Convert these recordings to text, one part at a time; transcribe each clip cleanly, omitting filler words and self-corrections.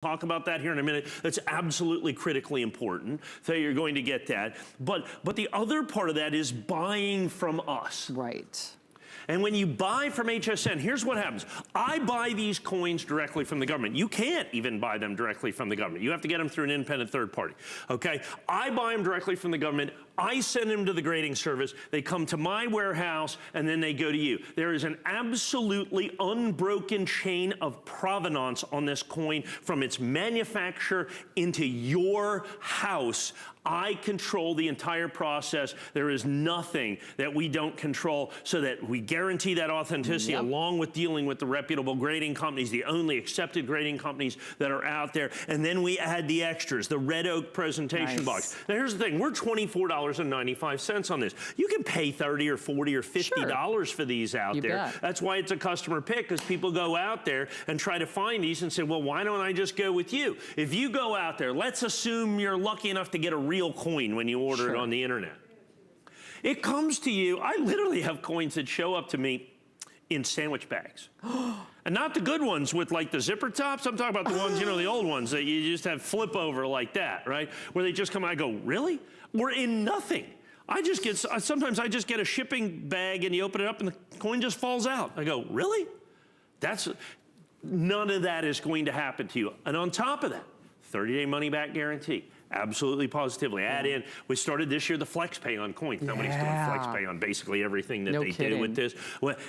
Talk about that here in a minute. That's absolutely critically important. So you're going to get that. But the other part of that is buying from us. Right. And when you buy from HSN, here's what happens. I buy these coins directly from the government. You can't even buy them directly from the government. You have to get them through an independent third party, okay? I buy them directly from the government. I send them to the grading service. They come to my warehouse, and then they go to you. There is an absolutely unbroken chain of provenance on this coin from its manufacturer into your house. I control the entire process. There is nothing that we don't control, so that we guarantee that authenticity, along with dealing with the reputable grading companies, the only accepted grading companies that are out there. And then we add the extras, the red oak presentation box. Now here's the thing, we're $24.95 on this. You can pay $30 or $40 or $50 for these out there. Bet. That's why it's a customer pick, because people go out there and try to find these and say, well, why don't I just go with you? If you go out there, let's assume you're lucky enough to get a real coin when you order it on the internet. It comes to you, I literally have coins that show up to me in sandwich bags. And not the good ones with like the zipper tops. I'm talking about the ones, you know, the old ones that you just have flip over like that, right? Where they just come out, I go, really? We're in nothing. I just get, sometimes I just get a shipping bag and you open it up and the coin just falls out. I go, really? None of that is going to happen to you. And on top of that, 30-day money-back guarantee. Absolutely, positively. Add in, we started this year the flex pay on coins. Nobody's doing flex pay on basically everything that they do with this.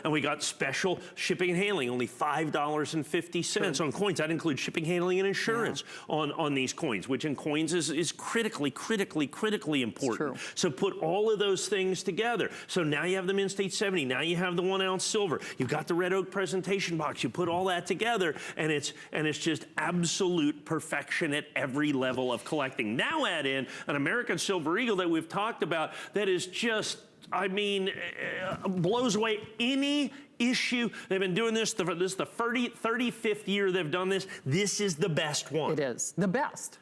And we got special shipping and handling, only $5.50 on coins. That includes shipping, handling, and insurance on these coins, which in coins is critically important. So put all of those things together. So now you have the Mint State 70. Now you have the 1 ounce silver. You've got the red oak presentation box. You put all that together, and it's just absolute perfection at every level of collecting. Now add in an American Silver Eagle that we've talked about that is just, I mean, blows away any issue. They've been doing this, this is the 35th year they've done this. This is the best one. It is the best.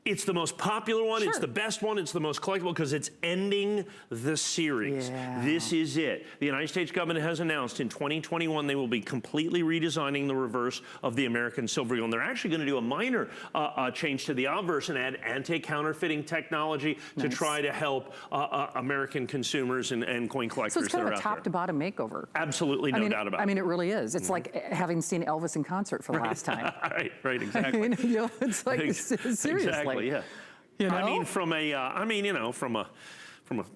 It's the most popular one, it's the best one, it's the most collectible because it's ending the series. This is it. The United States government has announced in 2021 they will be completely redesigning the reverse of the American Silver Eagle. And they're actually going to do a minor change to the obverse and add anti-counterfeiting technology to try to help American consumers and coin collectors. So it's kind of a top-to-bottom makeover. Absolutely, no doubt about it. I mean, it really is. It's like having seen Elvis in concert for the last time. right, exactly. I mean, you know, it's like, seriously. Exactly. Yeah. You know? I mean, from a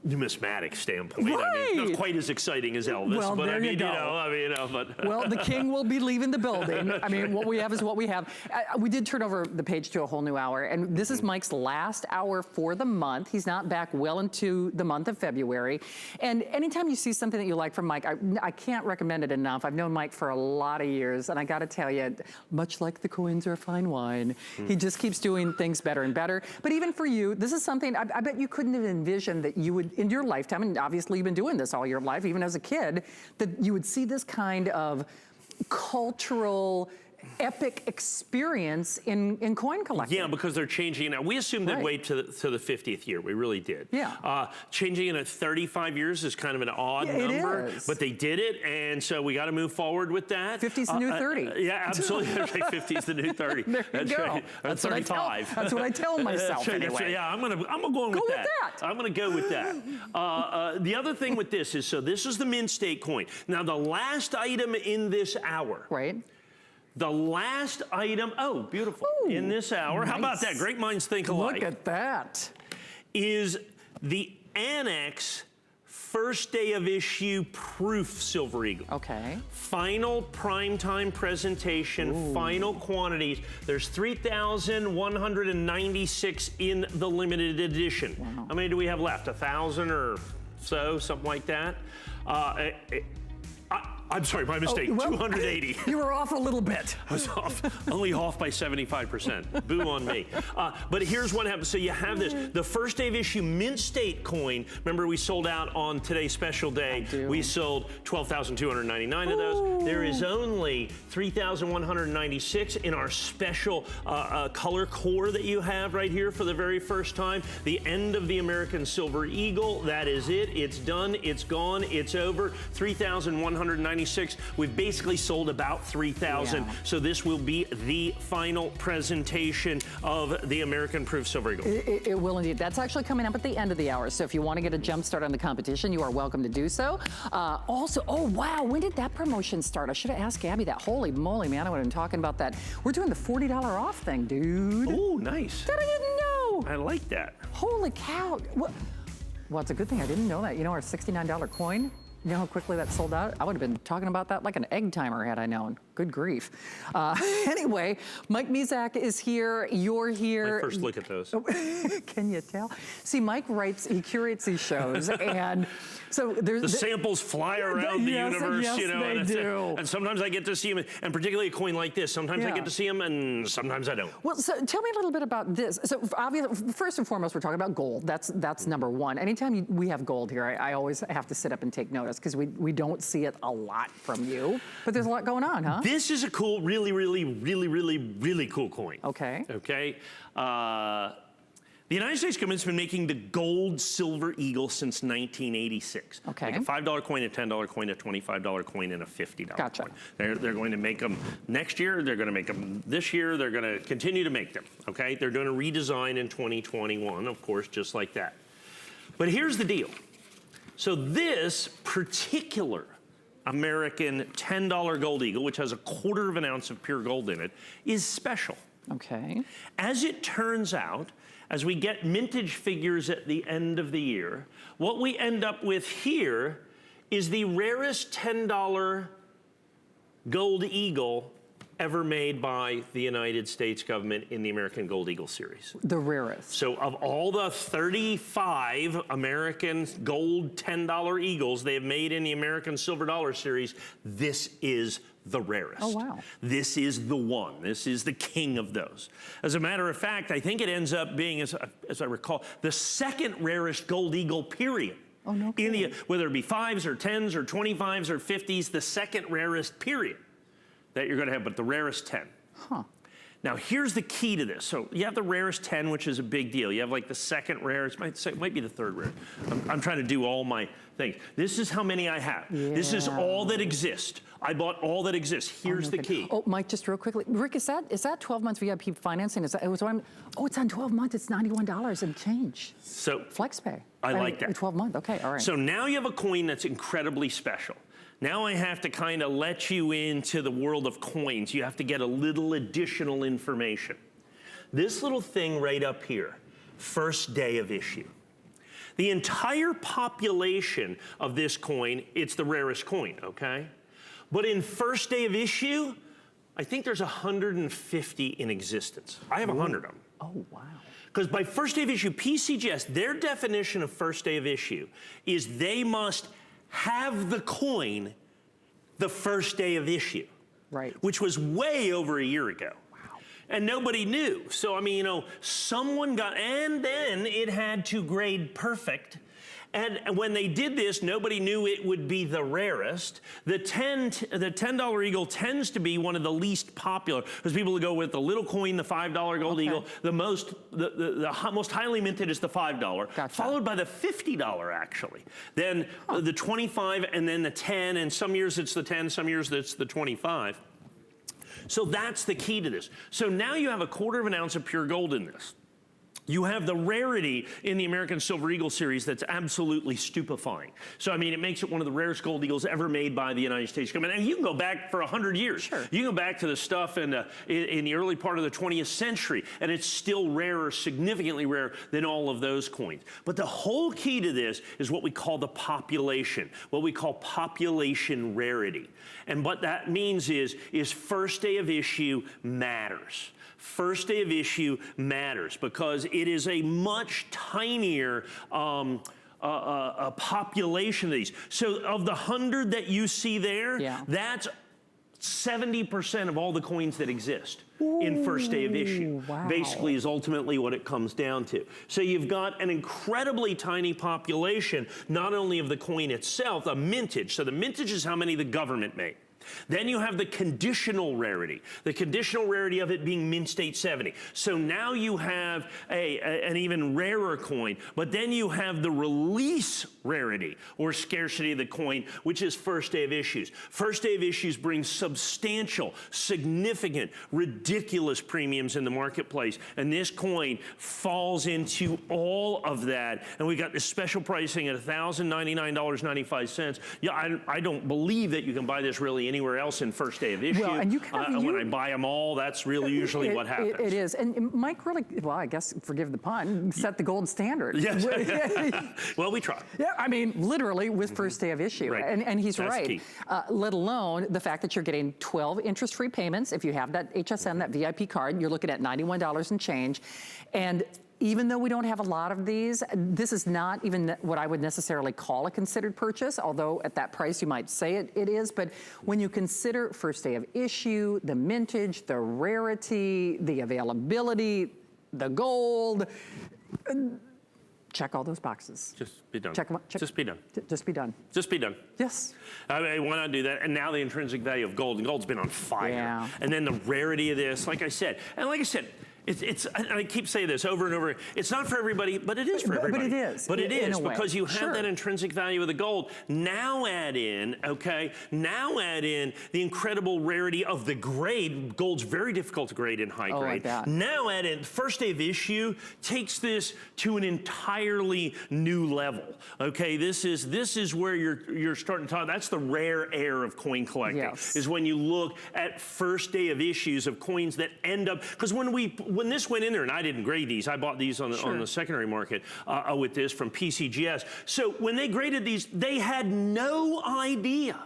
numismatic standpoint, I mean, not quite as exciting as Elvis, well, but there I mean, you go. but well, the king will be leaving the building. I mean, what we have is what we have. We did turn over the page to a whole new hour, and this is Mike's last hour for the month. He's not back well into the month of February. And anytime you see something that you like from Mike, I can't recommend it enough. I've known Mike for a lot of years, and I got to tell you, much like the coins are fine wine, he just keeps doing things better and better. But even for you, this is something I bet you couldn't have envisioned that you would, in your lifetime, and obviously you've been doing this all your life, even as a kid, that you would see this kind of cultural epic experience in coin collecting. Yeah, because they're changing it now. We assumed they'd wait to the 50th year. We really did. Yeah. Changing it at 35 years is kind of an odd number, but they did it, and so we got to move forward with that. 50's the new 30. Yeah, absolutely. 50's the new 30. There you go. Right. That's 35. That's what I tell myself anyway. Yeah, I'm going with that. I'm gonna go with that. The other thing with this is, so this is the Mint State coin. Now the last item in this hour. Right. The last item, oh, beautiful, in this hour. How about that? Great minds think alike. Look at that. Is the Annex first day of issue proof Silver Eagle. Okay. Final primetime presentation, final quantities. There's 3,196 in the limited edition. Wow. How many do we have left? 1,000 or so, something like that? I'm sorry, my mistake, 280. You were off a little bit. I was only off by 75%. Boo on me. But here's what happens. So you have this, the first day of issue Mint State coin. Remember, we sold out on today's special day. We sold 12,299 of those. There is only 3,196 in our special color core that you have right here for the very first time. The end of the American Silver Eagle. That is it. It's done. It's gone. It's over. 3,196 $1,996. We've basically sold about 3,000. Yeah. So this will be the final presentation of the American Proof Silver Eagle. It will indeed. That's actually coming up at the end of the hour. So if you want to get a jump start on the competition, you are welcome to do so. Also, oh wow, when did that promotion start? I should have asked Gabby that. Holy moly, man, I would have been talking about that. We're doing the $40 off thing, dude. Oh, nice. That I didn't know. I like that. Holy cow. What? Well, it's a good thing I didn't know that. You know, our $69 coin, you know how quickly that sold out? I would have been talking about that like an egg timer had I known. Good grief. Anyway, Mike Mezak is here. You're here. My first look at those. Can you tell? See, Mike he curates these shows, and so there's the samples fly around the universe, yes, you know, they do. And sometimes I get to see them, and particularly a coin like this. Sometimes I get to see them, and sometimes I don't. Well, so tell me a little bit about this. So obviously, first and foremost, we're talking about gold. That's number one. Anytime we have gold here, I always have to sit up and take notice because we don't see it a lot from you. But there's a lot going on, huh? This is a cool, really cool coin. Okay. Okay. The United States government's been making the gold silver eagle since 1986. Okay. Like a $5 coin, a $10 coin, a $25 coin, and a $50 Gotcha. coin. They're going to make them next year. They're going to make them this year. They're going to continue to make them. Okay. They're doing a redesign in 2021, of course, just like that. But here's the deal. So this particular American $10 gold eagle, which has 1/4 of an ounce of pure gold in it, is special. Okay. As it turns out, as we get mintage figures at the end of the year, what we end up with here is the rarest $10 gold eagle ever made by the United States government in the American Gold Eagle series. The rarest. So of all the 35 American gold $10 eagles they have made in the American Silver Dollar series, this is the rarest. Oh, wow. This is the one. This is the king of those. As a matter of fact, I think it ends up being, as I recall, the second rarest gold eagle, period. Oh, no kidding. Whether it be 5s or 10s or 25s or 50s, the second rarest, period, that you're going to have, but the rarest 10. Huh. Now, here's the key to this. So you have the rarest 10, which is a big deal. You have like the second rarest, it might be the third rarest. I'm trying to do all my things. This is how many I have. Yeah. This is all that exists. I bought all that exists. Here's the key. Oh, Mike, just real quickly. Rick, is that 12 months VIP financing? Is that, it's on 12 months. It's $91 and change. So FlexPay. I like that. 12 month. Okay, all right. So now you have a coin that's incredibly special. Now I have to kind of let you into the world of coins. You have to get a little additional information. This little thing right up here, first day of issue. The entire population of this coin, it's the rarest coin, okay? But in first day of issue, I think there's 150 in existence. I have 100 of them. Oh, wow. Because by first day of issue, PCGS, their definition of first day of issue is they must have the coin the first day of issue. Right. Which was way over a year ago. Wow. And nobody knew. So, I mean, you know, someone got, and then it had to grade perfect. And when they did this, nobody knew it would be the rarest. The $10 Eagle tends to be one of the least popular, because people go with the little coin, the $5 Gold Eagle. The most highly minted is the $5, Gotcha. followed by the $50 actually. Then the 25, and then the 10, and some years it's the 10, some years it's the 25. So that's the key to this. So now you have 1/4 of an ounce of pure gold in this. You have the rarity in the American Silver Eagle series that's absolutely stupefying. So, I mean, it makes it one of the rarest gold eagles ever made by the United States government. And you can go back for 100 years. Sure. You can go back to the stuff in the early part of the 20th century, and it's still rarer, significantly rarer than all of those coins. But the whole key to this is what we call the population, what we call population rarity. And what that means is first day of issue matters. First day of issue matters because it is a much tinier population of these. So of the 100 that you see there, that's 70% of all the coins that exist in first day of issue. Wow. Basically is ultimately what it comes down to. So you've got an incredibly tiny population, not only of the coin itself, a mintage. So the mintage is how many the government made. Then you have the conditional rarity of it being mint state 70. So now you have an even rarer coin, but then you have the release rarity or scarcity of the coin, which is first day of issues. First day of issues brings substantial, significant, ridiculous premiums in the marketplace, and this coin falls into all of that. And we got this special pricing at $1,099.95. Yeah, I don't believe that you can buy this really anywhere else in first day of issue. Well, and you kind of, when I buy them all, that's really usually what happens. It is. And Mike really, well, I guess, forgive the pun, set the gold standard. Yes. Well, we try. Yeah, I mean, literally with first day of issue. Right. And he's That's right. key. Let alone the fact that you're getting 12 interest-free payments. If you have that HSN, that VIP card, you're looking at $91 and change. And even though we don't have a lot of these, this is not even what I would necessarily call a considered purchase, although at that price you might say it is. But when you consider first day of issue, the mintage, the rarity, the availability, the gold, check all those boxes. Just be done. Check them out. Just be done. Just be done. Just be done. Yes. I mean, why not do that? And now the intrinsic value of gold, and gold's been on fire. Yeah. And then the rarity of this, like I said, I keep saying this over and over. It's not for everybody, but it is for everybody. But it is. But it is because you have Sure. that intrinsic value of the gold. Now add in, okay, the incredible rarity of the grade. Gold's very difficult to grade in high grade. Like that. Now add in, first day of issue takes this to an entirely new level. Okay, this is where you're starting to talk. That's the rare air of coin collecting. Yes. Is when you look at first day of issues of coins that end up, because when this went in there, and I didn't grade these, I bought these on the secondary market with this from PCGS. So when they graded these, they had no idea.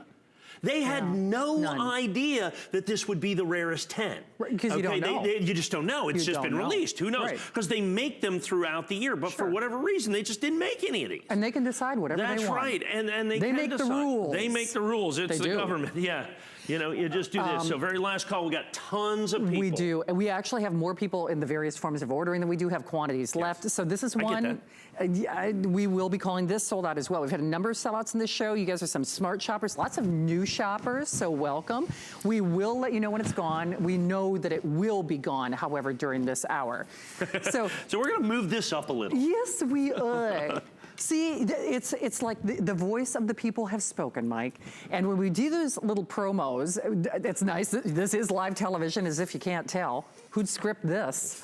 They had no idea that this would be the rarest 10. Because you don't know. You just don't know. It's just been released. Who knows? Because they make them throughout the year, but for whatever reason, they just didn't make any of these. And they can decide whatever they want. That's right. And they can make decide. the rules. They make the rules. It's the government. Yeah. You know, you just do this. So very last call, we got tons of people. We do. And we actually have more people in the various forms of ordering than we do have quantities left. So this is one. We will be calling this sold out as well. We've had a number of sellouts in this show. You guys are some smart shoppers, lots of new shoppers, so welcome. We will let you know when it's gone. We know that it will be gone, however, during this hour. So we're going to move this up a little. Yes, we are. See, it's like the voice of the people have spoken, Mike. And when we do those little promos, it's nice. This is live television, as if you can't tell. Who'd script this,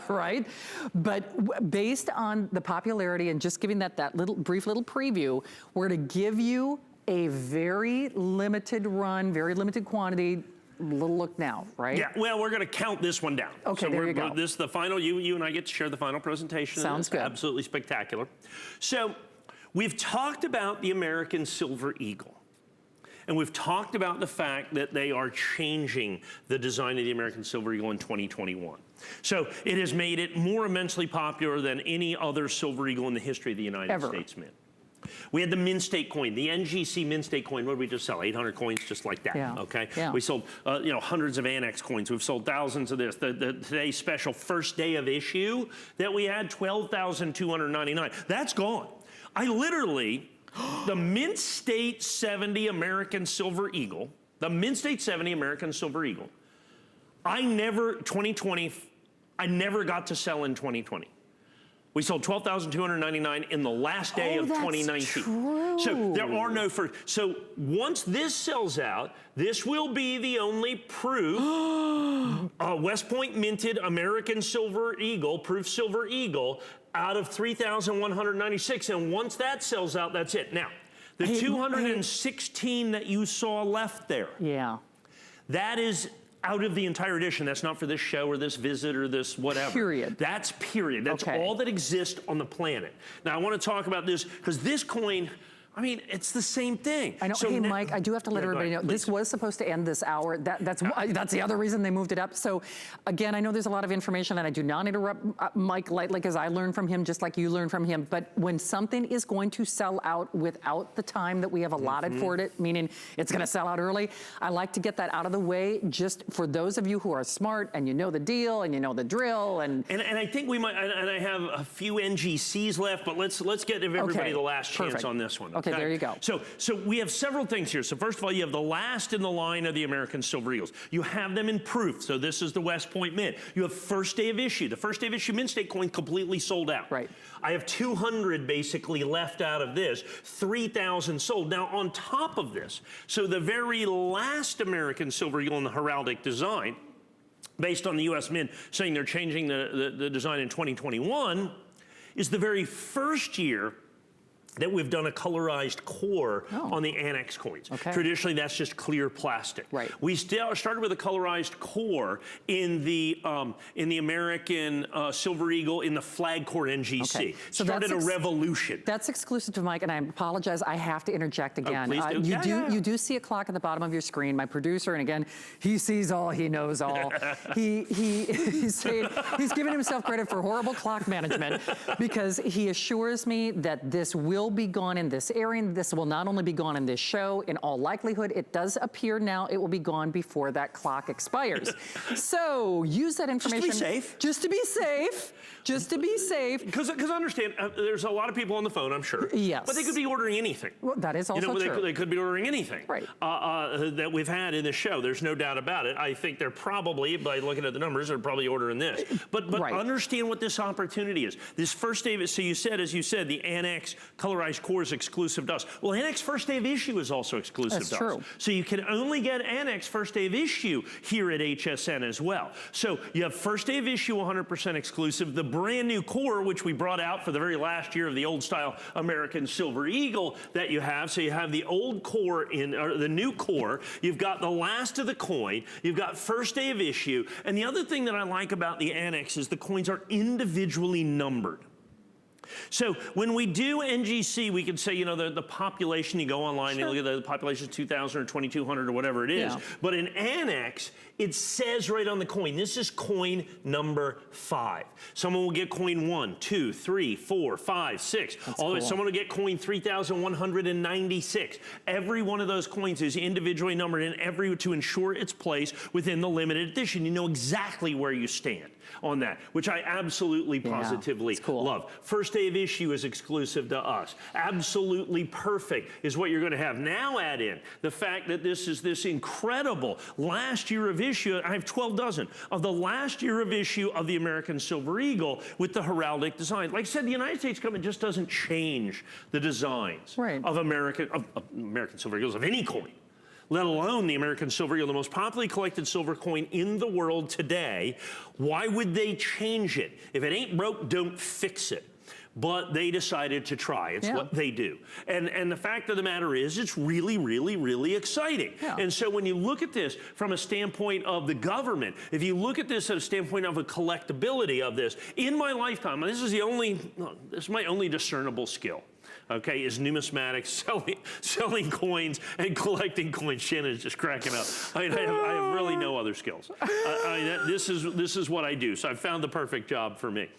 right? But based on the popularity and just giving that brief little preview, we're to give you a very limited run, very limited quantity. Little look now, right? Yeah, well, we're going to count this one down. Okay, so there you go. This is the final, you and I get to share the final presentation. Sounds good. Absolutely spectacular. So we've talked about the American Silver Eagle. And we've talked about the fact that they are changing the design of the American Silver Eagle in 2021. So it has made it more immensely popular than any other Silver Eagle in the history of the United States Mint. We had the mint state coin, the NGC mint state coin. What did we just sell? 800 coins just like that, okay? Yeah. We sold hundreds of annex coins. We've sold thousands of this. Today's special first day of issue that we had, 12,299. That's gone. I literally, the mint state 70 American Silver Eagle, the mint state 70 American Silver Eagle, I never got to sell in 2020. We sold 12,299 in the last day of 2019. True. So there are no first. So once this sells out, this will be the only proof West Point minted American Silver Eagle, proof Silver Eagle, out of 3,196. And once that sells out, that's it. Now, the 216 that you saw left there. Yeah. That is out of the entire edition. That's not for this show or this visit or this whatever. Period. That's period. That's all that exists on the planet. Now, I want to talk about this because this coin, I mean, it's the same thing. I know. So hey, Mike, I do have to let everybody know, this was supposed to end this hour. That's the other reason they moved it up. So again, I know there's a lot of information and I do not interrupt Mike lightly because I learned from him just like you learned from him. But when something is going to sell out without the time that we have allotted for it, meaning it's going to sell out early, I like to get that out of the way just for those of you who are smart and you know the deal and you know the drill. And I think we might, and I have a few NGCs left, but let's get everybody the last chance on this one. Okay. Okay, there you go. So we have several things here. So first of all, you have the last in the line of the American Silver Eagles. You have them in proof. So this is the West Point Mint. You have first day of issue. The first day of issue Mint State coin completely sold out. Right. I have 200 basically left out of this, 3,000 sold. Now on top of this, so the very last American Silver Eagle in the heraldic design, based on the U.S. Mint saying they're changing the design in 2021, is the very first year that we've done a colorized core on the annex coins. Okay. Traditionally, that's just clear plastic. Right. We started with a colorized core in the American Silver Eagle in the flag core NGC. Okay. So started a revolution. That's exclusive to Mike, and I apologize, I have to interject again. Please do. You do see a clock at the bottom of your screen. My producer, and again, he sees all, he knows all. He's giving himself credit for horrible clock management because he assures me that this will be gone in this airing. This will not only be gone in this show, in all likelihood, it does appear now it will be gone before that clock expires. So use that information. Just to be safe. Just to be safe. Just to be safe. Because understand, there's a lot of people on the phone, I'm sure. Yes. But they could be ordering anything. Well, that is also true. They could be ordering anything. Right. That we've had in the show. There's no doubt about it. I think they're probably, by looking at the numbers, they're probably ordering this. But right. Understand what this opportunity is. This first day of it, so you said, as you said, the Annex colorized core is exclusive to us. Well, Annex first day of issue is also exclusive to us. That's true. So you can only get Annex first day of issue here at HSN as well. So you have first day of issue 100% exclusive. The brand new core, which we brought out for the very last year of the old style American Silver Eagle that you have. So you have the old core or the new core. You've got the last of the coin. You've got first day of issue. And the other thing that I like about the Annex is the coins are individually numbered. So when we do NGC, we can say, you know, the population, you go online and you look at the population, 2,000 or 2,200 or whatever it is. Yeah. But in Annex, it says right on the coin, this is coin number 5. Someone will get coin 1, 2, 3, 4, 5, 6. Cool. Someone will get coin 3,196. Every one of those coins is individually numbered and to ensure its place within the limited edition. You know exactly where you stand on that, which I absolutely positively love. First day of issue is exclusive to us. Absolutely perfect is what you're going to have. Now add in the fact that this is this incredible last year of issue. I have 12 dozen of the last year of issue of the American Silver Eagle with the heraldic design. Like I said, the United States government just doesn't change the designs of American Silver Eagles of any coin, let alone the American Silver Eagle, the most popularly collected silver coin in the world today. Why would they change it? If it ain't broke, don't fix it. But they decided to try. It's what they do. And the fact of the matter is, it's really, really, really exciting. Yeah. And so when you look at this from a standpoint of the government, if you look at this at a standpoint of a collectability of this, in my lifetime, this is my only discernible skill. Okay, is numismatics, selling coins and collecting coins. Shannon is just cracking up. I have really no other skills. This is what I do. So I've found the perfect job for me,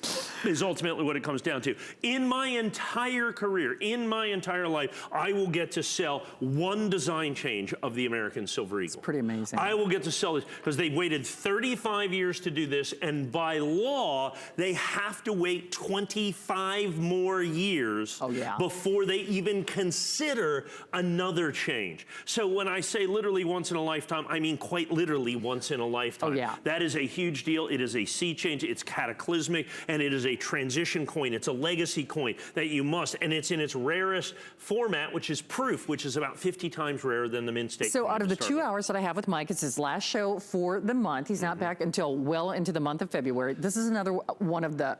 is ultimately what it comes down to. In my entire career, in my entire life, I will get to sell one design change of the American Silver Eagle. It's pretty amazing. I will get to sell this because they waited 35 years to do this, and by law, they have to wait 25 more years before they even consider another change. So when I say literally once in a lifetime, I mean quite literally once in a lifetime. That is a huge deal. It is a sea change. It's cataclysmic, and it is a transition coin. It's a legacy coin that you must, and it's in its rarest format, which is proof, which is about 50 times rarer than the Mint State. So out of the 2 hours that I have with Mike, it's his last show for the month. He's not back until well into the month of February. This is another one of the,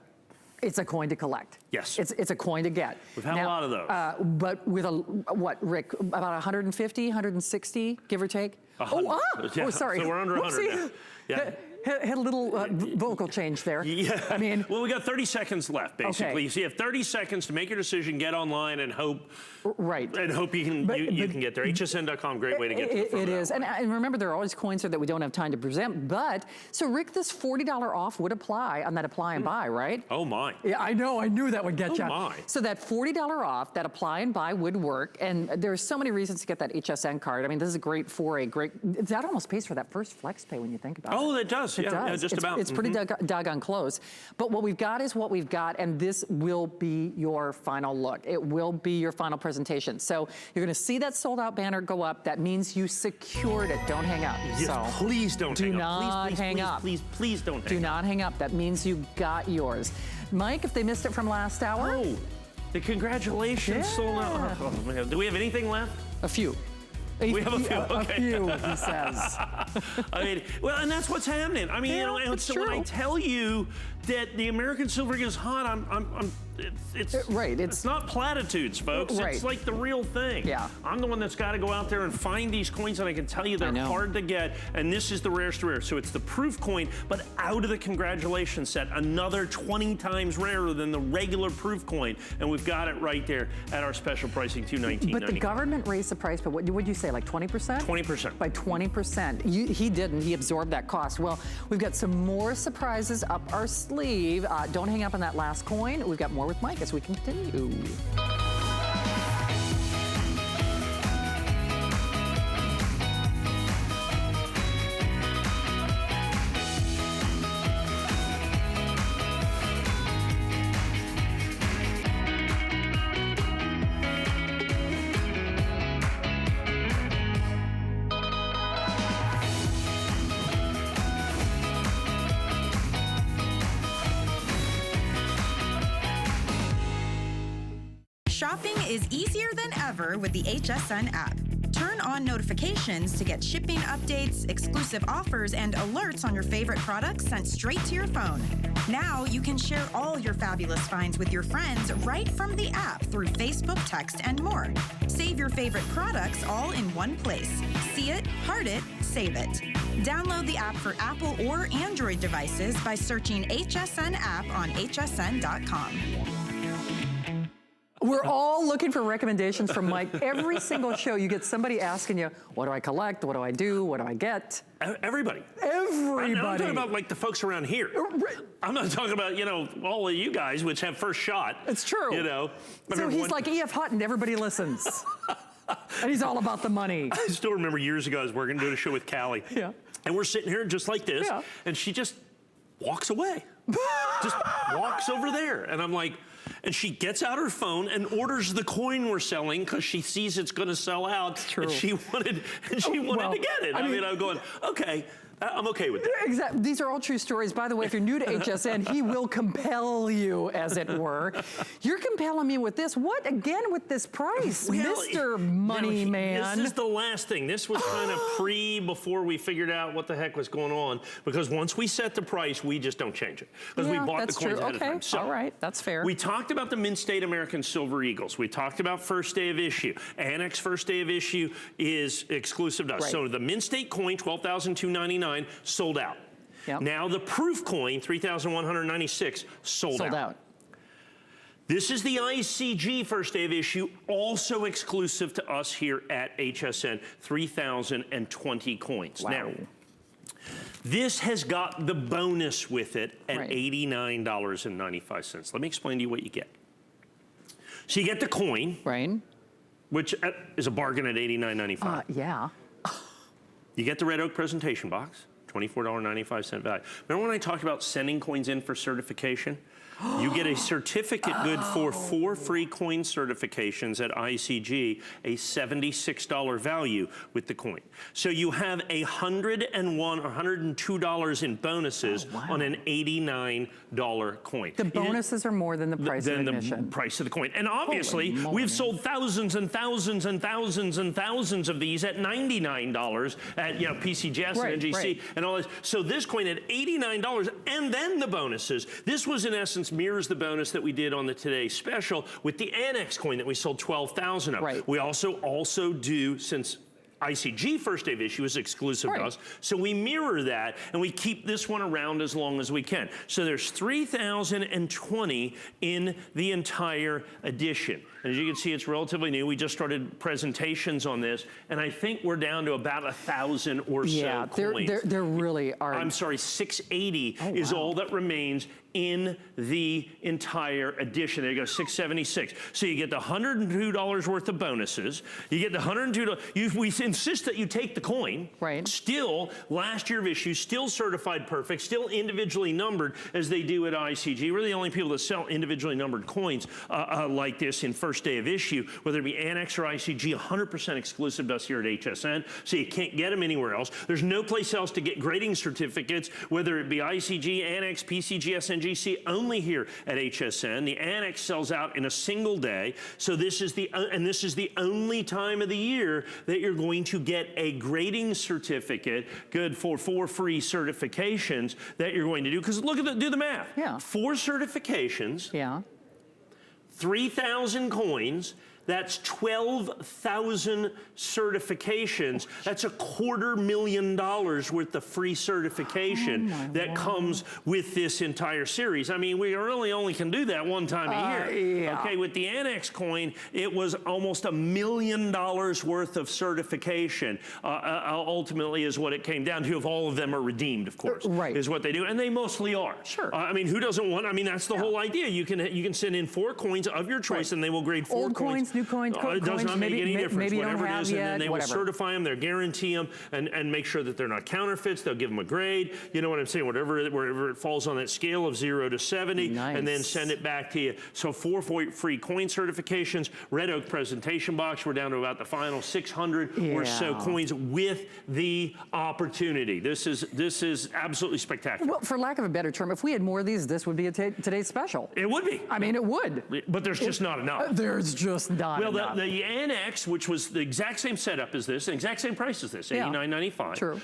it's a coin to collect. Yes. It's a coin to get. We've had a lot of those. But with what, Rick, about 150, 160, give or take? Oh, sorry. So we're under 100 now. Yeah. Had a little vocal change there. Yeah. I mean, well, we got 30 seconds left, basically. So you have 30 seconds to make your decision, get online, and hope. Right. And hope you can can get there. HSN.com, great way to get to the front. It is, and remember, there are always coins here that we don't have time to present. But so, Rick, this $40 off would apply on that apply and buy, right? Oh my. Yeah, I know. I knew that would get you. Oh my. So that $40 off, that apply and buy would work, and there's so many reasons to get that HSN card. I mean, this is great for a great. That almost pays for that first flex pay when you think about it. Oh, that does. does. It Yeah, does. yeah, just about. It's pretty doggone close. But what we've got is what we've got, and this will be your final look. It will be your final presentation. So you're going to see that sold out banner go up. That means you secured it. Don't hang up. Yes, so please don't hang up. Do not hang up. Please don't hang up. Do not hang up. That means you got yours. Mike, if they missed it from last hour? Oh, the congratulations sold out. Oh, man. Do we have anything left? A few. We have a few, A okay. few, he says. I mean, well, and that's what's happening. I mean, Yeah, you know, and it's so true. when I tell you that the American silver is hot, it's Right, it's not platitudes, folks. Right. It's like the real thing. Yeah. I'm the one that's got to go out there and find these coins, and I can tell you they're hard to get, and this is the rarest rare. So it's the proof coin, but out of the congratulations set, another 20 times rarer than the regular proof coin, and we've got it right there at our special pricing, $219.95. But the government raised the price, but what would you say, like 20%? 20%. By 20%. He didn't. He absorbed that cost. Well, we've got some more surprises up our sleeve. Don't hang up on that last coin. We've got more with Mike as we continue. Shopping is easier than ever with the HSN app. Turn on notifications to get shipping updates, exclusive offers, and alerts on your favorite products sent straight to your phone. Now you can share all your fabulous finds with your friends right from the app through Facebook, text, and more. Save your favorite products all in one place. See it, heart it, save it. Download the app for Apple or Android devices by searching HSN app on hsn.com. We're all looking for recommendations from Mike. Every single show, you get somebody asking you, what do I collect? What do I do? What do I get? Everybody. Everybody. I'm talking about like the folks around here. I'm not talking about, you know, all of you guys, which have first shot. It's true. You know. So he's like E.F. Hutton, everybody listens. And he's all about the money. I still remember years ago, I was working, doing a show with Callie. Yeah. And we're sitting here just like this. Yeah. And she just walks away. Just walks over there. And I'm like, and she gets out her phone and orders the coin we're selling because she sees it's going to sell out. True. And she wanted to get it. I mean, I'm going, okay, I'm okay with that. Exactly. These are all true stories. By the way, if you're new to HSN, he will compel you, as it were. You're compelling me with this. What again with this price, Well, Mr. Money Man? This is the last thing. This was kind of before we figured out what the heck was going on. Because once we set the price, we just don't change it. Because we bought the coins ahead of time. So all right, that's fair. We talked about the Mint State American Silver Eagles. We talked about first day of issue. Annex first day of issue is exclusive to us. Right. So the Mint State coin, $12,299, sold out. Yep. Now the proof coin, $3,196, sold out. This is the ICG first day of issue, also exclusive to us here at HSN, 3,020 coins. Wow. Now, this has got the bonus with it at Right. $89.95. Let me explain to you what you get. So you get the coin, Right. which is a bargain at $89.95. Yeah. You get the red oak presentation box, $24.95 value. Remember when I talked about sending coins in for certification? You get a certificate good for 4 free coin certifications at ICG, a $76 value with the coin. So you have $101 or $102 in bonuses on an $89 coin. The bonuses are more than the price of admission. The price of the coin. And obviously, we've sold thousands and thousands and thousands and thousands of these at $99 at PCGS and NGC and all this. So this coin at $89 and then the bonuses. This was in essence mirrors the bonus that we did on the Today Special with the Annex coin that we sold 12,000 of. Right. We also do, since ICG first day of issue is exclusive to us, so we mirror that and we keep this one around as long as we can. So there's 3,020 in the entire edition. As you can see, it's relatively new. We just started presentations on this, and I think we're down to about 1,000 or so coins. There really are. I'm sorry, 680 is all that remains in the entire edition. There you go, 676. So you get the $102 worth of bonuses. You get the $102. insist that you take the coin. Right. Still, last year of issue, still certified perfect, still individually numbered as they do at ICG. We're the only people that sell individually numbered coins like this in first day of issue, whether it be Annex or ICG, 100% exclusive to us here at HSN, so you can't get them anywhere else. There's no place else to get grading certificates, whether it be ICG, Annex, PCG, SNGC, only here at HSN. The Annex sells out in a single day, so this is the only time of the year that you're going to get a grading certificate, good for 4 free certifications that you're going to do. Because look at do the math. Yeah. 4 certifications. Yeah. 3,000 coins. That's 12,000 certifications. That's $250,000 worth of free certification that comes with this entire series. I mean, we really only can do that one time a year. Yeah. Okay, with the Annex coin, it was almost $1 million worth of certification. Ultimately, is what it came down to. If all of them are redeemed, of course, right, is what they do, and they mostly are. Sure. I mean, who doesn't want? I mean, that's the whole idea. You can send in 4 coins of your choice, and they will grade 4 Old coins, new coins, it does not make any difference. Maybe Whatever don't it have is, yet, and then they will certify them. They'll guarantee them and make sure that they're not counterfeits. They'll give them a grade. You know what I'm saying? Wherever it falls on that scale of 0 to 70, and then send it back to you. So 4 free coin certifications. Red Oak presentation box. We're down to about the final 600 or so coins with the opportunity. This is absolutely spectacular. Well, for lack of a better term, if we had more of these, this would be today's special. It would be. I mean, it would. But there's just not enough. There's just not enough. Well, the Annex, which was the exact same setup as this, the exact same price as this, $89.95. True.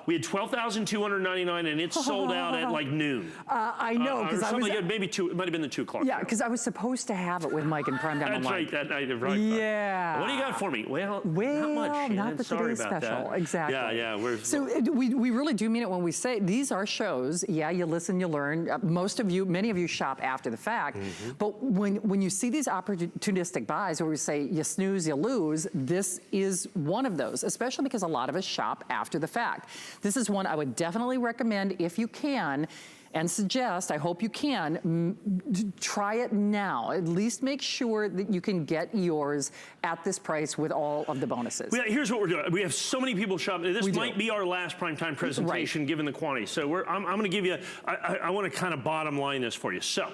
We had 12,299, and it sold out at like noon. I know, because I was maybe 2. It might have been the 2 o'clock. Yeah, because I was supposed to have it with Mike and Prime Time That's Online. right. That night, right. Yeah. What do you got for me? Well, not much. Not the Sorry today's about special. that. Exactly. Yeah. So we really do mean it when we say these are shows. Yeah, you listen, you learn. Many of you shop after the fact. But when you see these opportunistic buys where we say you snooze, you lose, this is one of those, especially because a lot of us shop after the fact. This is one I would definitely recommend if you can, and suggest, I hope you can, try it now. At least make sure that you can get yours at this price with all of the bonuses. Here's what we're doing. We have so many people shopping. This might be our last primetime presentation given the quantity. So I'm going to give you, I want to kind of bottom line this for you. So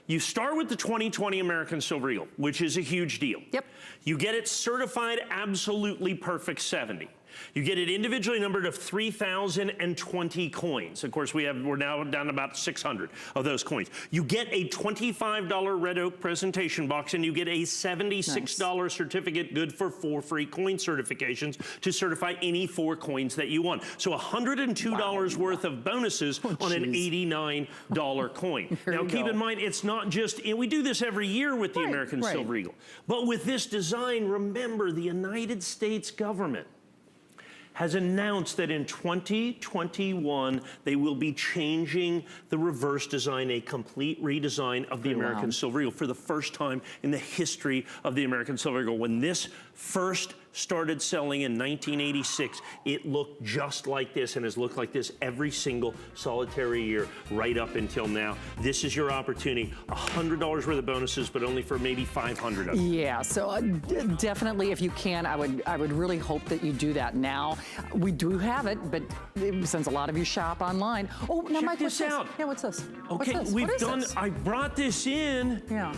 you start with the 2020 American Silver Eagle, which is a huge deal. Yep. You get it certified absolutely perfect 70. You get it individually numbered of 3,020 coins. Of course, we're now down to about 600 of those coins. You get a $25 Red Oak presentation box, and you get a $76 certificate, good for 4 free coin certifications to certify any 4 coins that you want. So $102 worth of bonuses on an $89 coin. Now, keep in mind, it's not just, and we do this every year with the American Silver Eagle, but with this design, remember, the United States government has announced that in 2021, they will be changing the reverse design, a complete redesign of the American Silver Eagle for the first time in the history of the American Silver Eagle. When this first started selling in 1986, it looked just like this and has looked like this every single solitary year right up until now. This is your opportunity. $100 worth of bonuses, but only for maybe 500 of them. Yeah, so definitely, if you can, I would really hope that you do that now. We do have it, but since a lot of you shop online. Oh, now Mike, what's this? Yeah, what's this? Okay, I brought this in. Yeah.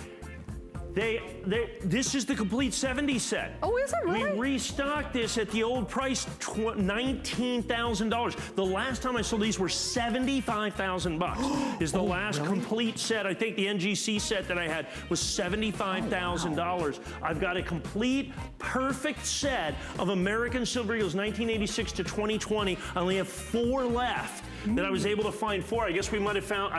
This is the complete 70 set. Oh, is it really? We restocked this at the old price, $19,000. The last time I sold these were $75,000 is the last complete set. I think the NGC set that I had was $75,000. I've got a complete, perfect set of American Silver Eagles 1986 to 2020. I only have 4 left that I was able to find 4. I guess we must have found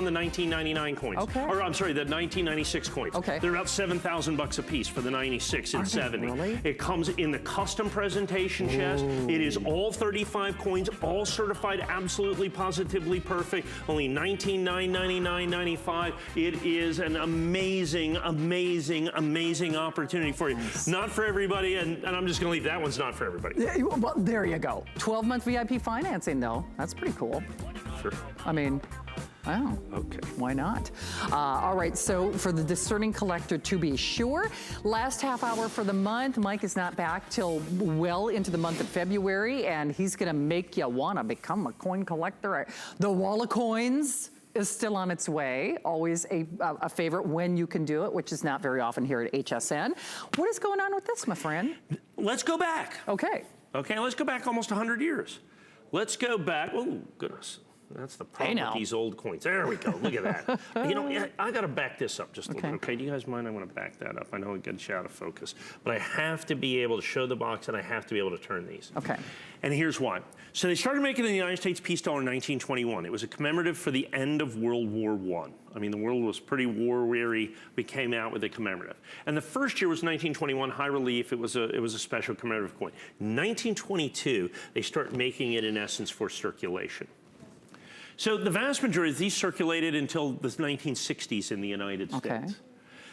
the 1999 coins. Okay. Or I'm sorry, the 1996 coins. Okay. They're about $7,000 a piece for the 96 and 70. Really? It comes in the custom presentation chest. It is all 35 coins, all certified absolutely positively perfect. Only $19,999.95. It is an amazing, amazing, amazing opportunity for you. Not for everybody, and I'm just going to leave that one's not for everybody. Yeah, well, there you go. 12-month VIP financing, though. That's pretty cool. Sure. I mean, Oh, okay. Why not? All right, so for the discerning collector, to be sure, last half hour for the month. Mike is not back till well into the month of February, and he's gonna make you wanna become a coin collector. The wall of coins is still on its way. Always a favorite when you can do it, which is not very often here at HSN. What is going on with this, my friend? Let's go back. Okay. Okay, let's go back almost 100 years. Let's go back, oh goodness. That's the problem with these old coins. There we go, look at that. You know, I gotta back this up just a little bit, okay? Do you guys mind? I wanna back that up. I know it gets you out of focus, but I have to be able to show the box and I have to be able to turn these. Okay. And here's why. So they started making the United States peace dollar in 1921. It was a commemorative for the end of World War I. I mean, the world was pretty war-weary. We came out with a commemorative. And the first year was 1921, high relief. It was a special commemorative coin. In 1922, they start making it in essence for circulation. So the vast majority of these circulated until the 1960s in the United States. Okay.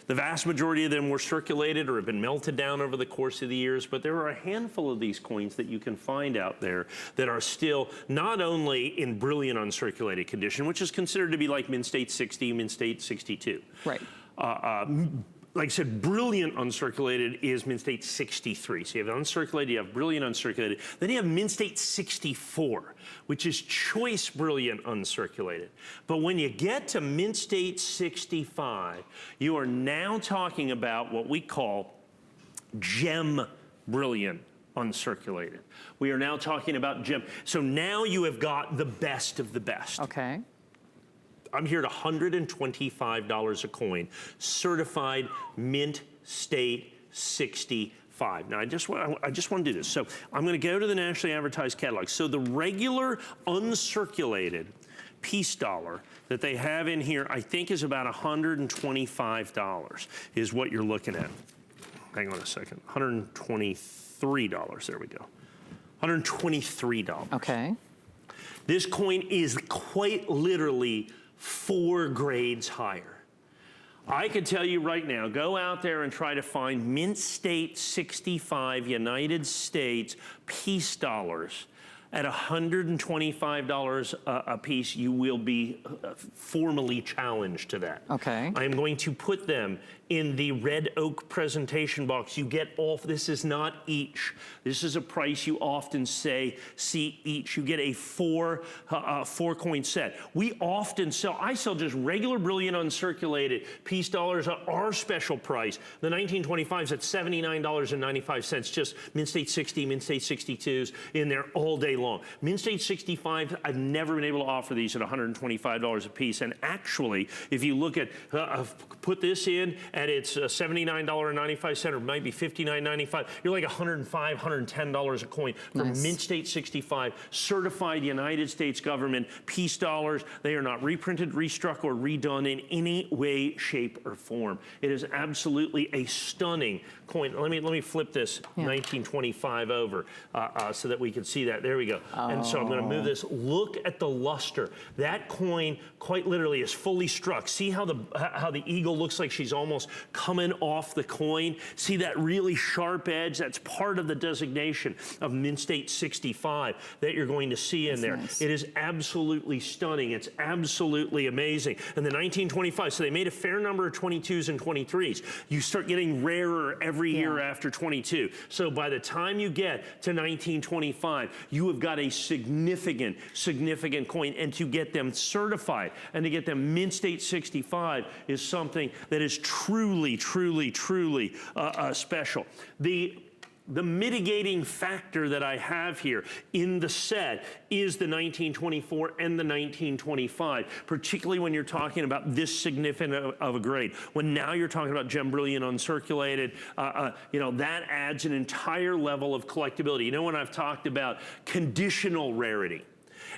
The vast majority of them were circulated or have been melted down over the course of the years, but there are a handful of these coins that you can find out there that are still not only in brilliant uncirculated condition, which is considered to be like Mint State 60, Mint State 62. Right. Like I said, brilliant uncirculated is Mint State 63. So you have uncirculated, you have brilliant uncirculated. Then you have Mint State 64, which is choice brilliant uncirculated. But when you get to Mint State 65, you are now talking about what we call gem brilliant uncirculated. We are now talking about gem. So now you have got the best of the best. Okay. I'm here at $125 a coin, certified Mint State 65. Now, I just want to do this. So I'm going to go to the nationally advertised catalog. So the regular uncirculated peace dollar that they have in here, I think is about $125 is what you're looking at. Hang on a second. $123. There we go. $123. Okay. This coin is quite literally 4 grades higher. I can tell you right now, go out there and try to find Mint State 65 United States peace dollars at $125 a piece. You will be formally challenged to that. Okay. I am going to put them in the red oak presentation box. You get off, this is not each. This is a price you often see each. You get a four coin set. We often sell, I sell just regular brilliant uncirculated peace dollars at our special price. The 1925s at $79.95, just Mint State 60, Mint State 62s in there all day long. Mint State 65, I've never been able to offer these at $125 a piece. And actually, if you look at, put this in, and it's $79.95 or maybe $59.95. You're like $105, $110 a coin for Mint State 65, certified United States government peace dollars. They are not reprinted, restruck, or redone in any way, shape, or form. It is absolutely a stunning coin. Let me flip this 1925 over so that we can see that. There we go. And so I'm going to move this. Look at the luster. That coin, quite literally, is fully struck. See how the eagle looks like she's almost coming off the coin? See that really sharp edge? That's part of the designation of Mint State 65 that you're going to see in there. Nice. It is absolutely stunning. It's absolutely amazing. And the 1925, so they made a fair number of 22s and 23s. You start getting rarer every year after 22. So by the time you get to 1925, you have got a significant coin. And to get them certified and to get them Mint State 65 is something that is truly special. The mitigating factor that I have here in the set is the 1924 and the 1925, particularly when you're talking about this significant of a grade. When now you're talking about gem brilliant uncirculated, you know, that adds an entire level of collectability. You know, when I've talked about conditional rarity,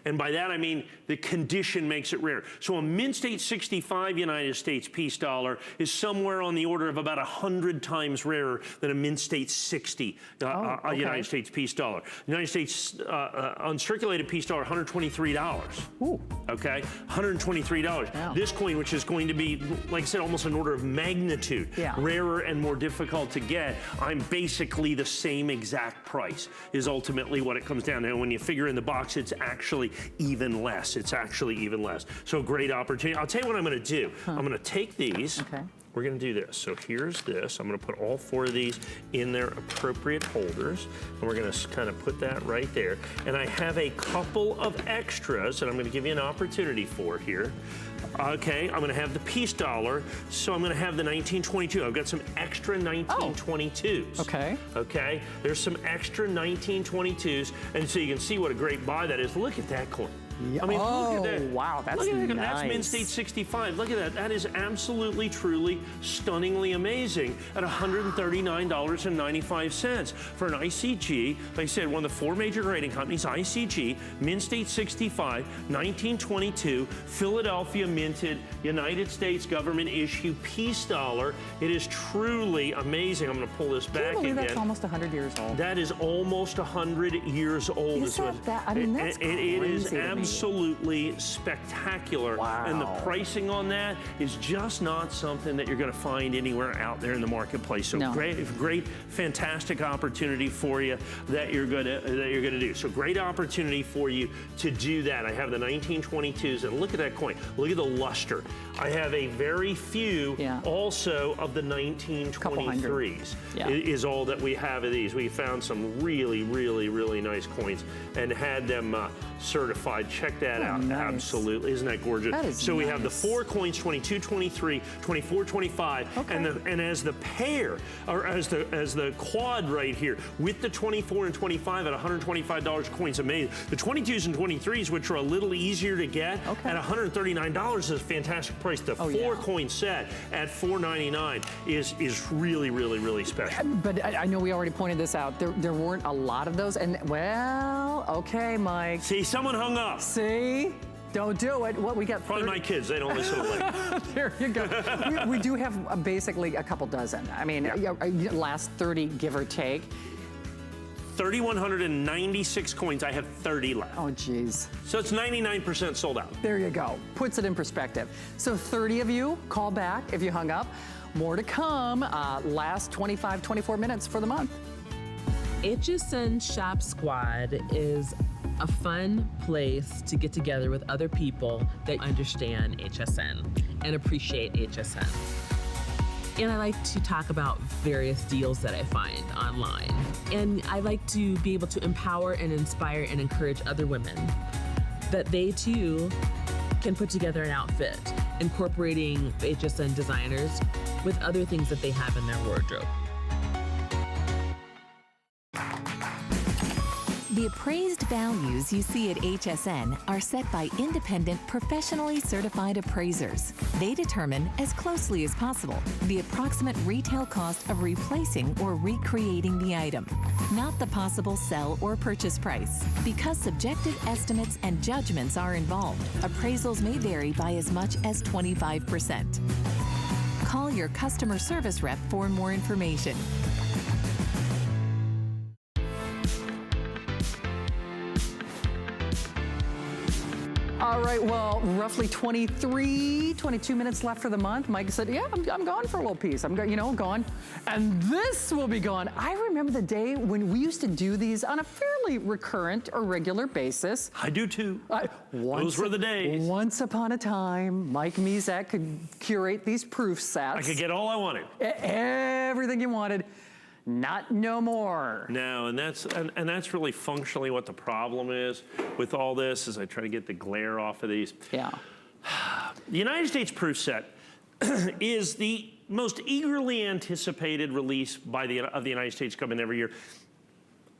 and by that I mean the condition makes it rare. So a Mint State 65 United States peace dollar is somewhere on the order of about 100 times rarer than a Mint State 60 United States peace dollar. United States uncirculated peace dollar, $123. Ooh. Okay, $123. Wow. This coin, which is going to be, like I said, almost an order of magnitude rarer and more difficult to get, I'm basically the same exact price is ultimately what it comes down to. And when you figure in the box, it's actually actually even less. It's actually even less. So great opportunity. I'll tell you what I'm gonna do. I'm gonna take these. Okay. We're gonna do this. So here's this. I'm gonna put all 4 of these in their appropriate holders. And we're gonna kind of put that right there. And I have a couple of extras that I'm gonna give you an opportunity for here. Okay, I'm gonna have the piece dollar. So I'm gonna have the 1922. I've got some extra 1922s. Okay. Okay, there's some extra 1922s. And so you can see what a great buy that is. Look at that coin. Yeah. I mean, look at that. Wow, that's look at that. nice. That's Mint State 65. Look at that. That is absolutely, truly, stunningly amazing at $139.95 for an ICG. Like I said, one of the 4 major grading companies, ICG, Mint State 65, 1922, Philadelphia minted, United States government issue piece dollar. It is truly amazing. I'm going to pull this back Can you believe again. that's almost 100 years old? That is almost 100 years old. Is that? I mean, that's crazy It is to me. absolutely spectacular. Wow. And the pricing on that is just not something that you're going to find anywhere out there in the marketplace. So No. great, fantastic opportunity for you that you're gonna do. So great opportunity for you to do that. I have the 1922s, and look at that coin. Look at the luster. I have a very few also of the 1923s. Is all that we have of these. We found some really, really, really nice coins and had them certified. Check that out. Nice. Absolutely. Isn't that gorgeous? That is so we have the nice. 4 coins, 22, 23, 24, 25, and as the pair, or as the quad right here, with the 24 and 25 at $125 coins, amazing. The 22s and 23s, which are a little easier to get, at $139 is a fantastic price. The 4 coin set at $499 is really, really, really special. But I know we already pointed this out. There weren't a lot of those, and well, okay, Mike. See, someone hung up. See? Don't do it. What we got? Probably my kids. They don't listen to it. There you go. we do have basically a couple dozen. I mean, last 30, give or take. 3,196 coins. I have 30 left. Oh, geez. So it's 99% sold out. There you go. Puts it in perspective. So 30 of you, call back if you hung up. More to come. Last 25, 24 minutes for the month. HSN Shop Squad is a fun place to get together with other people that understand HSN and appreciate HSN. And I like to talk about various deals that I find online. And I like to be able to empower and inspire and encourage other women that they too can put together an outfit, incorporating HSN designers with other things that they have in their wardrobe. The appraised values you see at HSN are set by independent, professionally certified appraisers. They determine, as closely as possible, the approximate retail cost of replacing or recreating the item, not the possible sell or purchase price. Because subjective estimates and judgments are involved, appraisals may vary by as much as 25%. Call your customer service rep for more information. All right, well, roughly 22 minutes left for the month. Mike said, yeah, I'm gone for a little piece. I'm gone. And this will be gone. I remember the day when we used to do these on a fairly recurrent or regular basis. I do too. Those were the days. Once upon a time, Mike Mezak could curate these proof sets. I could get all I wanted. Everything you wanted. Not no more. No, and that's really functionally what the problem is with all this, as I try to get the glare off of these. Yeah. The United States proof set is the most eagerly anticipated release of the United States government every year.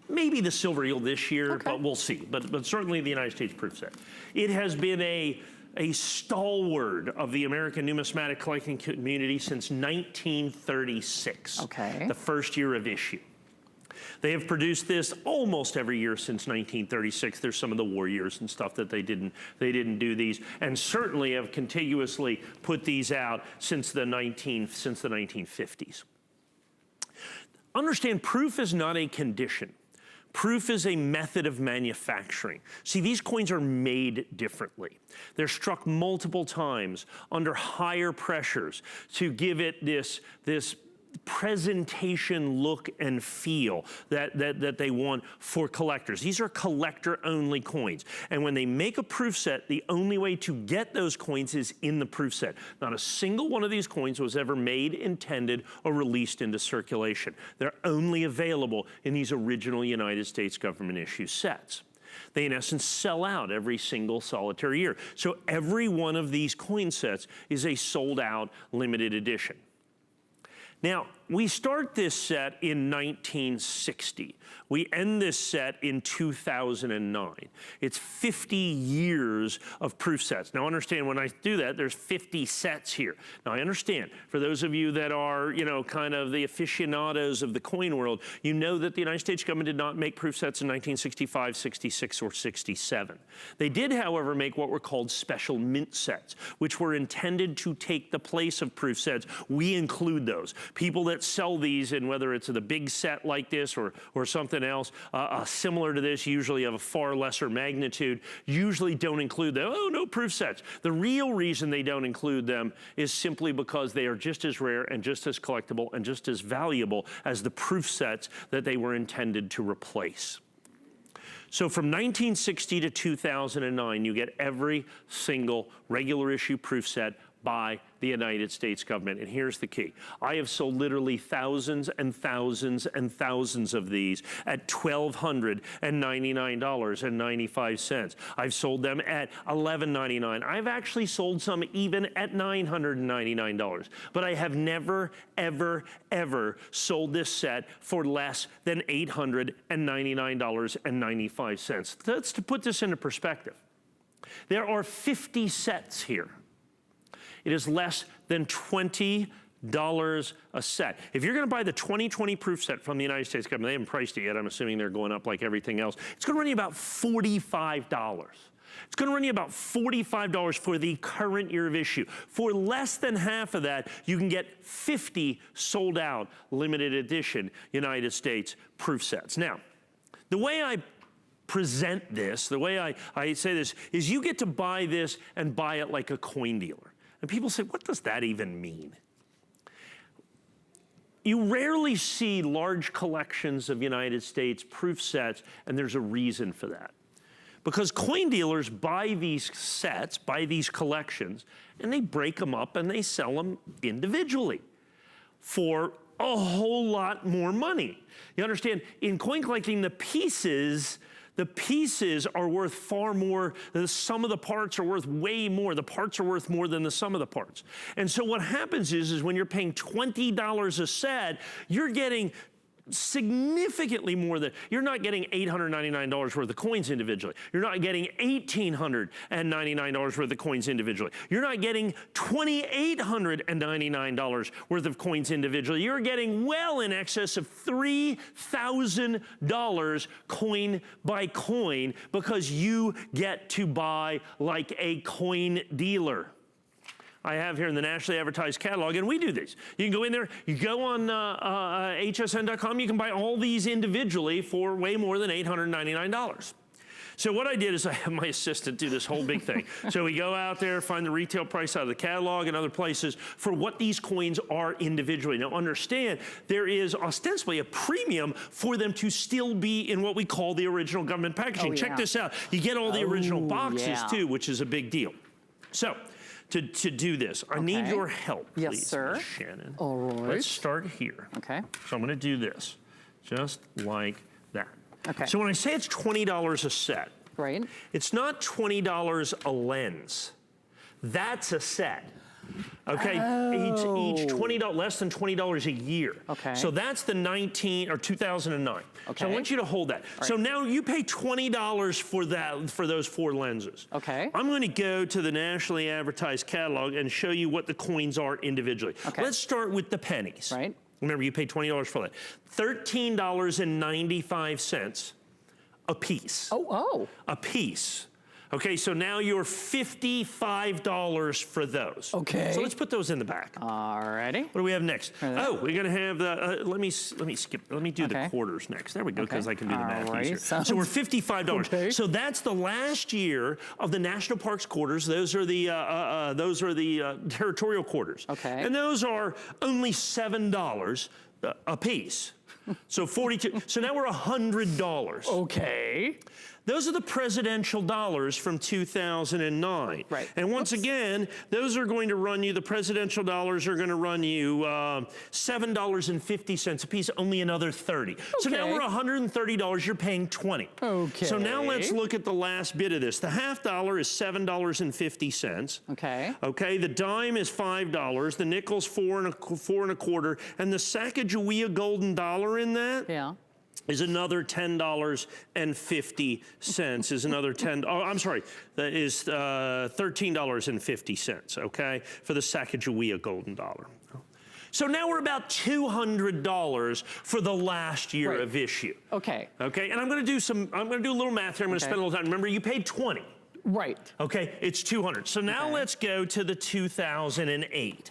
Maybe the Silver Eagle this year, but we'll see. But certainly the United States proof set. It has been a stalwart of the American numismatic collecting community since 1936. Okay. The first year of issue. They have produced this almost every year since 1936. There's some of the war years and stuff that they didn't do these, and certainly have continuously put these out since the 1950s. Understand, proof is not a condition. Proof is a method of manufacturing. See, these coins are made differently. They're struck multiple times under higher pressures to give it this presentation, look, and feel that they want for collectors. These are collector-only coins. And when they make a proof set, the only way to get those coins is in the proof set. Not a single one of these coins was ever made, intended, or released into circulation. They're only available in these original United States government issue sets. They, in essence, sell out every single solitary year. So every one of these coin sets is a sold-out limited edition. Now, we start this set in 1960. We end this set in 2009. It's 50 years of proof sets. Now, understand, when I do that, there's 50 sets here. Now, I understand, for those of you that are, you know, kind of the aficionados of the coin world, you know that the United States government did not make proof sets in 1965, 66, or 67. They did, however, make what were called special mint sets, which were intended to take the place of proof sets. We include those. People that sell these, and whether it's the big set like this or something else similar to this, usually of a far lesser magnitude, usually don't include them. Oh, no proof sets. The real reason they don't include them is simply because they are just as rare and just as collectible and just as valuable as the proof sets that they were intended to replace. So from 1960 to 2009, you get every single regular issue proof set by the United States government. And here's the key. I have sold literally thousands and thousands and thousands of these at $1,299.95. I've sold them at $11.99. I've actually sold some even at $999. But I have never, ever, ever sold this set for less than $899.95. That's to put this into perspective. There are 50 sets here. It is less than $20 a set. If you're going to buy the 2020 proof set from the United States government, they haven't priced it yet. I'm assuming they're going up like everything else. It's going to run you about $45. It's going to run you about $45 for the current year of issue. For less than half of that, you can get 50 sold out limited edition United States proof sets. Now, the way I present this, the way I say this, is you get to buy this and buy it like a coin dealer. And people say, what does that even mean? You rarely see large collections of United States proof sets, and there's a reason for that. Because coin dealers buy these sets, buy these collections, and they break them up and they sell them individually for a whole lot more money. You understand, in coin collecting, the pieces are worth far more. The sum of the parts are worth way more. The parts are worth more than the sum of the parts. And so what happens is when you're paying $20 a set, you're getting significantly more than, you're not getting $899 worth of coins individually. You're not getting $1,899 worth of coins individually. You're not getting $2,899 worth of coins individually. You're getting well in excess of $3,000 coin by coin because you get to buy like a coin dealer. I have here in the nationally advertised catalog, and we do this. You can go in there, you go on hsn.com, you can buy all these individually for way more than $899. So what I did is I have my assistant do this whole big thing. So we go out there, find the retail price out of the catalog and other places for what these coins are individually. Now understand, there is ostensibly a premium for them to still be in what we call the original government packaging. Check this out. You get all the original boxes too, which is a big deal. So, to do this, I need your help, please, yes, sir. Ms. Shannon. All right. Let's start here. Okay. So I'm going to do this, just like that. Okay. So when I say it's $20 a set, right, it's not $20 a lens. That's a set. Okay, each $20, less than $20 a year. Okay. So that's the 2009. Okay. So I want you to hold that. Right. So now you pay $20 for that, for those 4 lenses. Okay. I'm going to go to the nationally advertised catalog and show you what the coins are individually. Okay. Let's start with the pennies. Right. Remember, you pay $20 for that. $13.95 a piece. Oh. A piece. Okay, so now you're $55 for those. Okay. So let's put those in the back. Alrighty. What do we have next? Oh, we're gonna have the, let me do the Okay. quarters next. There we go, because Okay. I can do the math Alrighty. easier. Sounds- So we're $55. Okay. So that's the last year of the National Parks quarters. Those are the territorial quarters. Okay. And those are only $7 a piece. So 42, so now we're $100. Okay. Those are the presidential dollars from 2009. Right. And once again, those are going to run you, the presidential dollars are going to run you $7.50 a piece, only another 30. So now Okay. we're $130, you're paying 20. Okay. So now let's look at the last bit of this. The half dollar is $7.50. Okay. Okay, the dime is $5, the nickel's four and a quarter, and the Sacagawea golden dollar in that Yeah. is another $10.50, is another that is $13.50, okay, for the Sacagawea golden dollar. So now we're about $200 for the last year Right. of issue. Okay. Okay, and I'm gonna do a little math here, I'm gonna spend a little time. Remember, you paid 20. Right. Okay, it's 200. So now let's go to the 2008.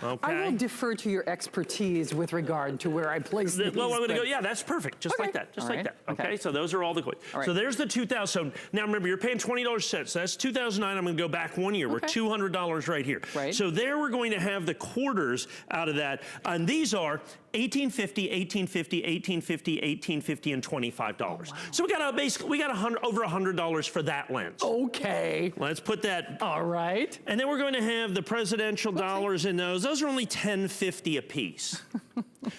Okay. I will defer to your expertise with regard to where I place these. Well, I'm going to but- go, yeah, that's perfect. Just like that. Just All like right. that. Okay. So those are all the coins. All right. So there's the 2000. So now remember, you're paying $20 cents. So that's 2009. I'm going to go back 1 year. We're Okay. $200 right here. Right. So there we're going to have the quarters out of that. And these are $18.50, $18.50, $18.50, $18.50, and $25. So we got over $100 for that lens. Okay. Let's put that. All right. And then we're going to have the presidential dollars in those. Those are only $10.50 a piece.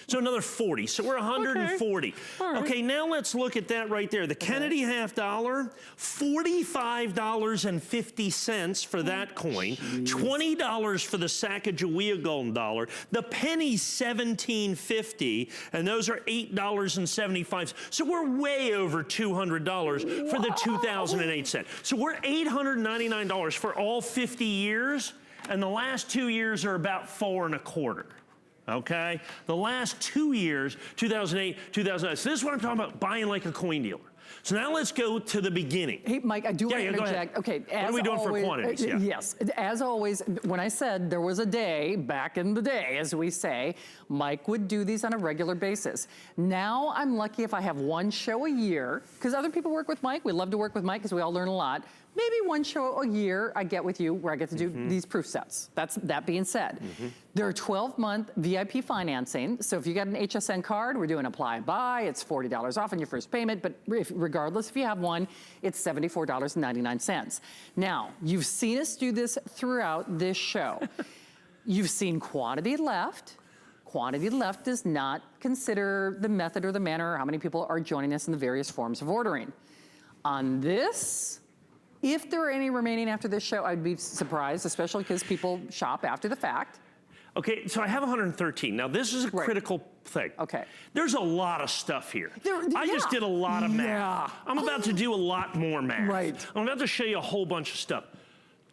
So another 40. So we're 140. All right. Okay, now let's look at that right there. The Kennedy half dollar, $45.50 for that coin. $20 for the Sacagawea golden dollar. The penny, $17.50, and those are $8.75. So we're way over $200 for the 2008 set. So we're $899 for all 50 years, and the last 2 years are about 4 1/4. Okay? The last 2 years, 2008, 2009. So this is what I'm talking about, buying like a coin dealer. So now let's go to the beginning. Hey, Mike, I do want to go ahead. interject. Okay, What are we doing for quantities? Yeah. Yes, as always, when I said there was a day, back in the day, as we say, Mike would do these on a regular basis. Now I'm lucky if I have one show a year, because other people work with Mike. We love to work with Mike because we all learn a lot. Maybe one show a year I get with you where I get to do these proof sets. That being said, there are 12-month VIP financing. So if you got an HSN card, we're doing apply buy. It's $40 off on your first payment. But regardless if you have one, it's $74.99. Now, you've seen us do this throughout this show. You've seen quantity left. Quantity left does not consider the method or the manner or how many people are joining us in the various forms of ordering. On this, if there are any remaining after this show, I'd be surprised, especially because people shop after the fact. Okay, so I have 113. Now this is a critical thing. Okay. There's a lot of stuff here. I just yeah. did a lot of math. Yeah. I'm about to do a lot more math. Right. I'm about to show you a whole bunch of stuff.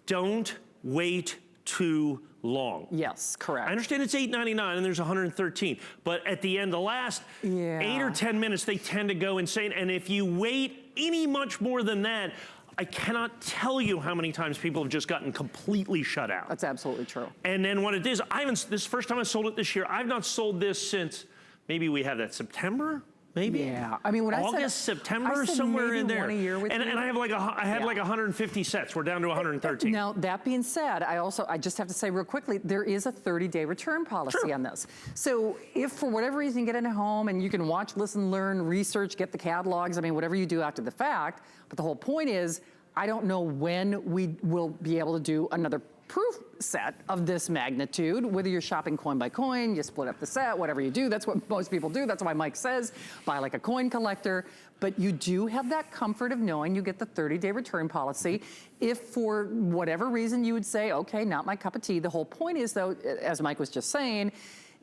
Don't wait too long. Yes, correct. I understand it's $8.99 and there's 113, but at the end, the last 8 or 10 minutes, they tend to go insane. And if you wait any much more than that, I cannot tell you how many times people have just gotten completely shut out. That's absolutely true. And then what it is, this is the first time I sold it this year. I've not sold this since, maybe we have that September? Maybe? Yeah, I mean, when August, September, somewhere in there. One a year with and I have like like 150 sets. We're down to 113. Now, that being said, I just have to say real quickly, there is a 30-day return policy on this. So if for whatever reason you get into home and you can watch, listen, learn, research, get the catalogs, I mean, whatever you do after the fact, but the whole point is, I don't know when we will be able to do another proof set of this magnitude, whether you're shopping coin by coin, you split up the set, whatever you do, that's what most people do. That's why Mike says, buy like a coin collector. But you do have that comfort of knowing you get the 30-day return policy. If for whatever reason you would say, okay, not my cup of tea, the whole point is though, as Mike was just saying,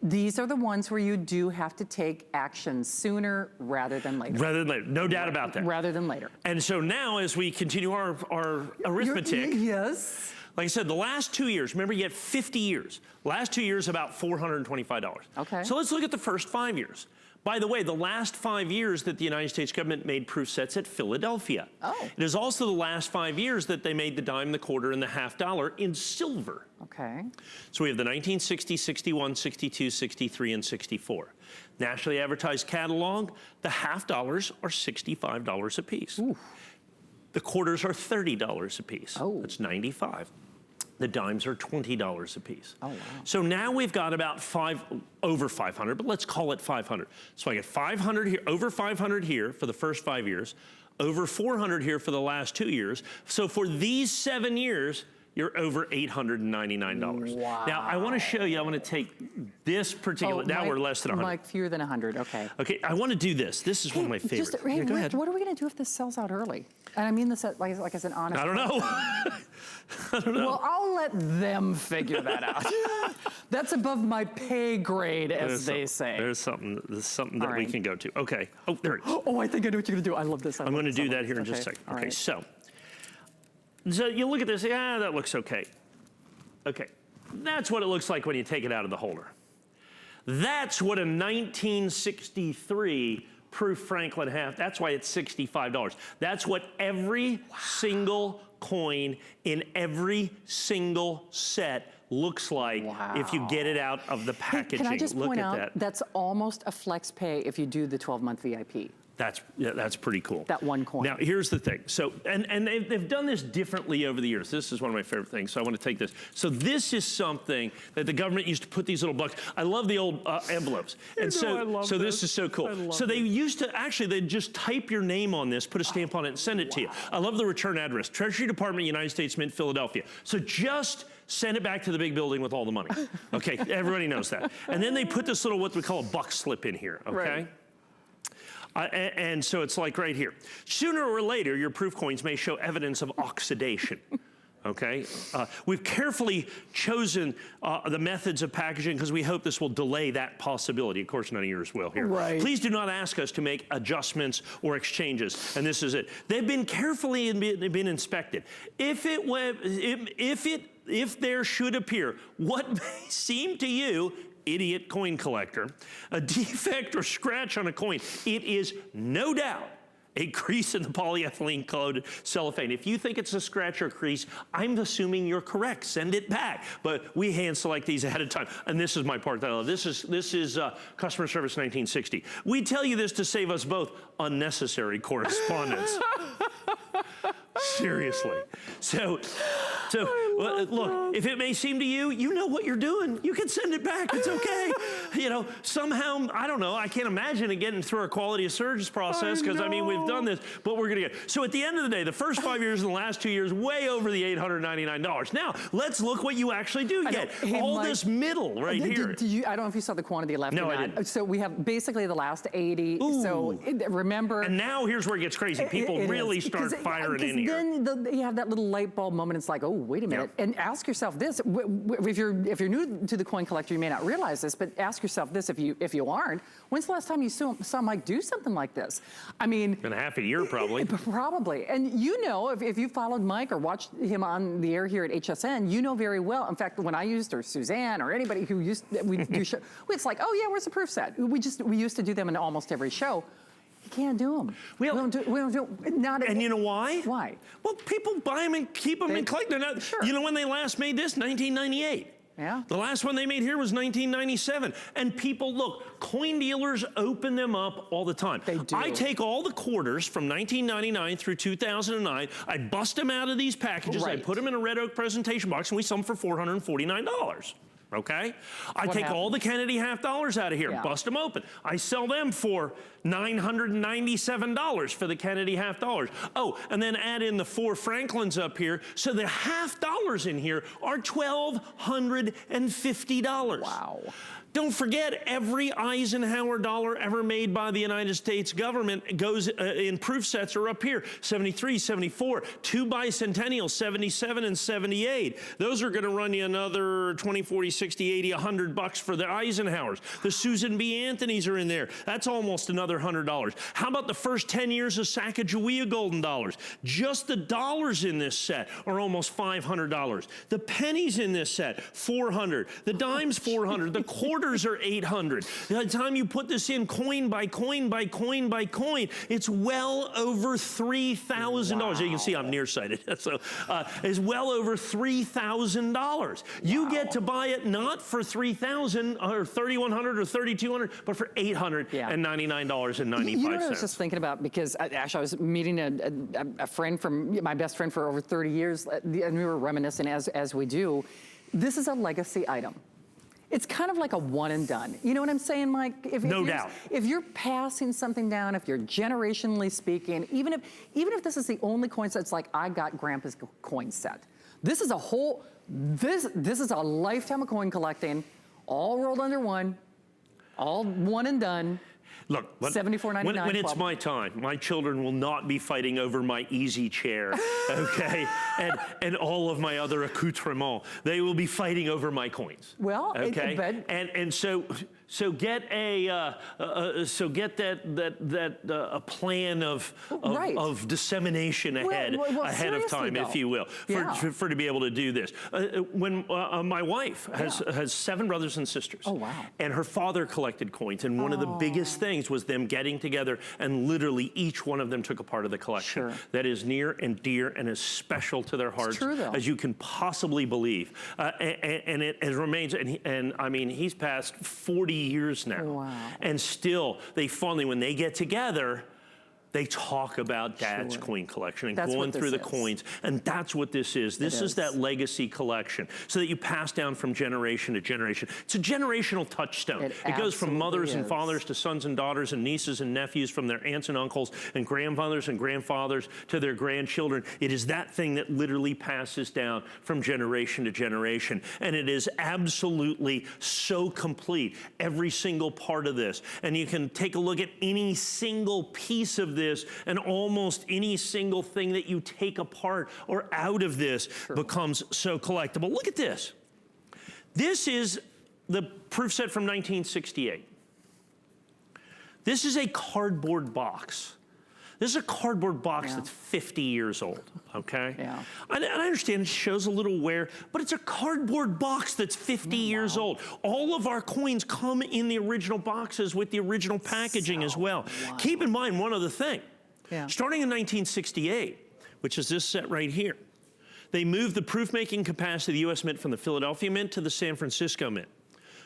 these are the ones where you do have to take action sooner rather than later. Rather than later, no doubt about that. Rather than later. And so now as we continue our arithmetic, Yes. like I said, the last 2 years, remember you had 50 years. Last 2 years, about $425. Okay. So let's look at the first 5 years. By the way, the last 5 years that the United States government made proof sets at Philadelphia. Oh. It is also the last 5 years that they made the dime, the quarter, and the half dollar in silver. Okay. So we have the 1960, 61, 62, 63, and 64. Nationally advertised catalog, the half dollars are $65 a piece. Ooh. The quarters are $30 a piece. Oh. That's $95. The dimes are $20 a piece. Oh, wow. So now we've got about over 500, but let's call it 500. So I get 500 here, over 500 here for the first 5 years, over 400 here for the last 2 years. So for these 7 years, you're over $899. Wow. Now, I want to show you, I want to take this particular, now we're less than 100. Like fewer than 100, okay. Okay, I want to do this. This is one of my favorites. Yeah, go ahead. What are we going to do if this sells out early? And I mean this like as an honest. I don't know. I don't know. Well, I'll let them figure that out. That's above my pay grade, as they say. There's something that we can go to. Okay. Oh, there it is. Oh, I think I know what you're going to do. I love this. I'm going to do that here in just a second. Okay, so you look at this, yeah, that looks okay. Okay, that's what it looks like when you take it out of the holder. That's what a 1963 proof Franklin half, that's why it's $65. That's what every single coin in every single set looks like if you get it out of the packaging. Can I just Look point at out, that. that's almost a flex pay if you do the 12-month VIP. That's pretty cool. That one coin. Now, here's the thing. So, and they've done this differently over the years. This is one of my favorite things, so I want to take this. So this is something that the government used to put these little bucks. I love the old envelopes. And so this is so cool. So they used to, actually, they'd just type your name on this, put a stamp on it, and send it to you. I love the return address. Treasury Department, United States Mint, Philadelphia. So just send it back to the big building with all the money. Okay, everybody knows that. And then they put this little, what we call a buck slip in here, okay? Right. And so it's like right here. Sooner or later, your proof coins may show evidence of oxidation. Okay? We've carefully chosen the methods of packaging because we hope this will delay that possibility. Of course, none of yours will here. Right. Please do not ask us to make adjustments or exchanges. And this is it. They've been carefully been inspected. If there should appear what may seem to you, idiot coin collector, a defect or scratch on a coin, it is no doubt a crease in the polyethylene coated cellophane. If you think it's a scratch or crease, I'm assuming you're correct. Send it back. But we hand select these ahead of time. And this is my part that I love. This is customer service 1960. We tell you this to save us both unnecessary correspondence. Seriously. So look, if it may seem to you, you know what you're doing. You can send it back. It's okay. You know, somehow, I don't know, I can't imagine it getting through our quality of service process because, I mean, we've done this, but we're going to get. So at the end of the day, the first 5 years and the last 2 years, way over the $899. Now, let's look what you actually do get. All this middle right here. I don't know if you saw the quantity left No, or I not. didn't. So we have basically the last 80. Ooh. So remember. And now here's where it gets crazy. People really start firing in here. Then you have that little light bulb moment. It's like, oh, wait a minute. Yeah. And ask yourself this. If you're new to the coin collector, you may not realize this, but ask yourself this if you aren't. When's the last time you saw Mike do something like this? I mean. In a half a year, probably. Probably. And you know, if you followed Mike or watched him on the air here at HSN, you know very well. In fact, when I used, or Suzanne, or anybody who used, we do show, it's like, oh yeah, where's the proof set? We used to do them in almost every show. You can't do them. We don't do not. And you know why? Why? Well, people buy them and keep them and collect them. Sure. You know when they last made this? 1998. Yeah. The last one they made here was 1997. And people, look, coin dealers open them up all the time. They do. I take all the quarters from 1999 through 2009. I bust them out of these packages. Right. I put them in a red oak presentation box, and we sell them for $449. Okay? I take all the Kennedy half dollars out of here, bust them open. I sell them for $997 for the Kennedy half dollars. Oh, and then add in the 4 Franklins up here. So the half dollars in here are $1,250. Wow. Don't forget, every Eisenhower dollar ever made by the United States government goes in proof sets are up here. 73, 74, 2 bicentennials, 77 and 78. Those are going to run you another 20, 40, 60, 80, $100 for the Eisenhowers. The Susan B. Anthonys are in there. That's almost another $100. How about the first 10 years of Sacagawea golden dollars? Just the dollars in this set are almost $500. The pennies in this set, $400. The dimes, $400. The quarters are $800. By the time you put this in coin by coin by coin by coin, it's well over $3,000. Wow. You can see I'm nearsighted. So it's well over $3,000. Wow. You get to buy it not for $3,000 or $3,100 or $3,200, but for $899.95. You know what I was just thinking about, because Ash, I was meeting a friend from, my best friend for over 30 years, and we were reminiscing as we do. This is a legacy item. It's kind of like a one and done. You know what I'm saying, Mike? No doubt. If you're passing something down, if you're generationally speaking, even if this is the only coin set, it's like, I got Grandpa's coin set. This is a whole, this is a lifetime of coin collecting, all rolled under one, all one and done. Look, $74.99. When it's my time, my children will not be fighting over my easy chair, okay, and all of my other accoutrements. They will be fighting over my coins. Well, okay, and so get a a plan of dissemination ahead of time, if you will, for to be able to do this. When my wife has 7 brothers and sisters. Oh, wow. And her father collected coins, and one of the biggest things was them getting together, and literally each one of them took a part of the collection. Sure. That is near and dear and as special to their hearts as you can possibly believe. And it remains, and I mean, he's passed 40 years now. Wow. And still, they fondly, when they get together, they talk about Dad's coin collection and going through the coins. And that's what this is. This is that legacy collection, so that you pass down from generation to generation. It's a generational touchstone. It goes from mothers and fathers to sons and daughters and nieces and nephews, from their aunts and uncles and grandmothers and grandfathers to their grandchildren. It is that thing that literally passes down from generation to generation. And it is absolutely so complete, every single part of this. And you can take a look at any single piece of this, and almost any single thing that you take apart or out of this becomes so collectible. Look at this. This is the proof set from 1968. This is a cardboard box. This is a cardboard box that's 50 years old, okay? Yeah. And I understand it shows a little wear, but it's a cardboard box that's 50 years old. All of our coins come in the original boxes with the original packaging as well. Wow. Keep in mind one other thing. Starting in 1968, which is this set right here, they moved the proof-making capacity of the U.S. Mint from the Philadelphia Mint to the San Francisco Mint.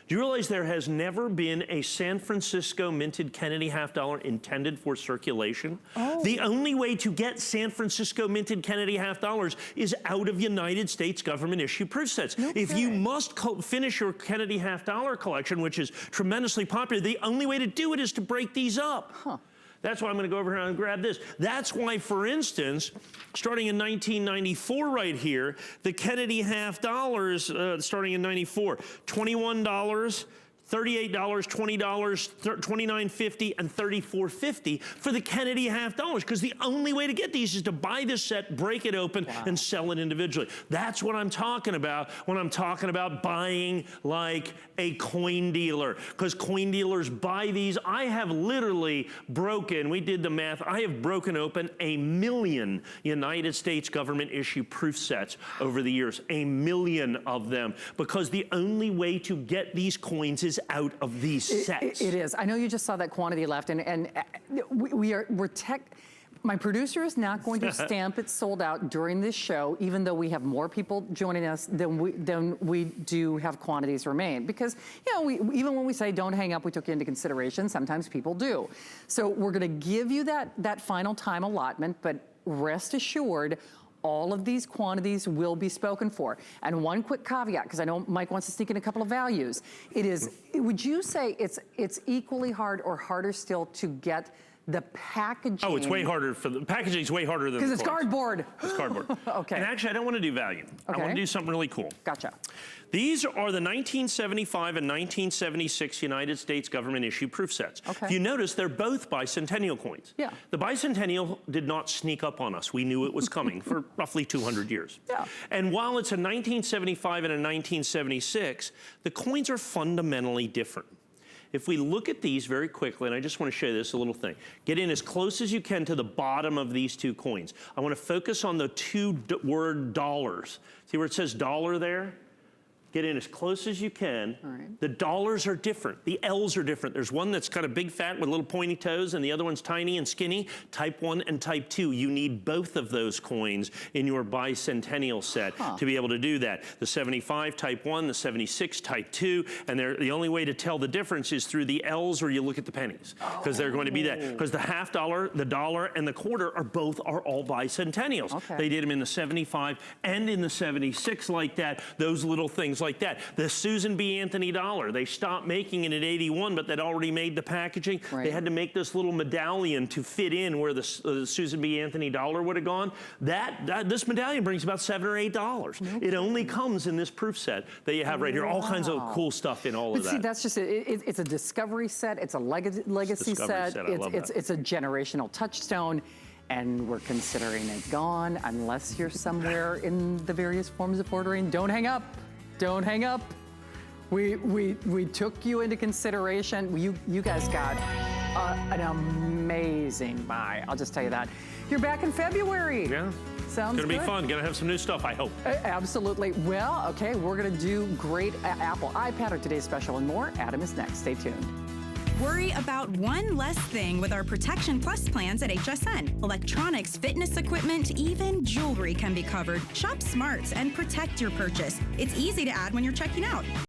Do you realize there has never been a San Francisco minted Kennedy half dollar intended for circulation? Oh. The only way to get San Francisco minted Kennedy half dollars is out of United States government issue proof sets. No if you must finish your Kennedy half dollar collection, which is tremendously popular, the only way to do it is to break these up. Huh. That's why I'm going to go over here and grab this. That's why, for instance, starting in 1994 right here, the Kennedy half dollars, starting in 94, $21, $38, $20, $29.50, and $34.50 for the Kennedy half dollars, because the only way to get these is to buy this set, break it open, and sell it individually. That's what I'm talking about when I'm talking about buying like a coin dealer, because coin dealers buy these. I have literally broken, we did the math, I have broken open 1 million United States government issue proof sets over the years, 1 million of them, because the only way to get these coins is out of these sets. It is. I know you just saw that quantity left, and my producer is not going to stamp it sold out during this show, even though we have more people joining us than we do have quantities remain. Because, you know, even when we say don't hang up, we took it into consideration, sometimes people do. So we're gonna give you that final time allotment, but rest assured, all of these quantities will be spoken for. And one quick caveat, because I know Mike wants to sneak in a couple of values. It is, would you say it's equally hard or harder still to get The packaging. Oh, it's way harder the packaging's way harder than the Because it's coins. cardboard. It's cardboard. Okay. And actually, I don't want to do value. I want to do something really cool. Gotcha. These are the 1975 and 1976 United States government issue proof sets. Okay. If you notice, they're both bicentennial coins. Yeah. The bicentennial did not sneak up on us. We knew it was coming for roughly 200 years. Yeah. And while it's a 1975 and a 1976, the coins are fundamentally different. If we look at these very quickly, and I just want to show you this a little thing. Get in as close as you can to the bottom of these two coins. I want to focus on the word dollars. See where it says dollar there? Get in as close as you can. All right. The dollars are different. The L's are different. There's one that's kind of big fat with little pointy toes, and the other one's tiny and skinny. Type 1 and Type 2. You need both of those coins in your bicentennial set to be able to do that. The 75 Type 1, the 76 Type 2, and the only way to tell the difference is through the L's or you look at the pennies, because they're going to be that. Because the half dollar, the dollar, and the quarter are all bicentennials. Okay. They did them in the 75 and in the 76 like that. Those little things like that. The Susan B. Anthony dollar, they stopped making it at 81, but they'd already made the packaging. Right. They had to make this little medallion to fit in where the Susan B. Anthony dollar would have gone. This medallion brings about $7 or $8. It only comes in this proof set that you have right here. All kinds of cool stuff in all of that. See, that's just it's a discovery set. It's a legacy set. I love that. It's a generational touchstone. And we're considering it gone unless you're somewhere in the various forms of ordering. Don't hang up. Don't hang up. We took you into consideration. You guys got an amazing buy. I'll just tell you that. You're back in February. Yeah. Sounds It's gonna be good. fun. Gonna have some new stuff, I hope. Absolutely. Well, okay, we're gonna do great Apple iPad or today's special and more. Adam is next. Stay tuned. Worry about one less thing with our Protection Plus plans at HSN. Electronics, fitness equipment, even jewelry can be covered. Shop smart and protect your purchase. It's easy to add when you're checking out.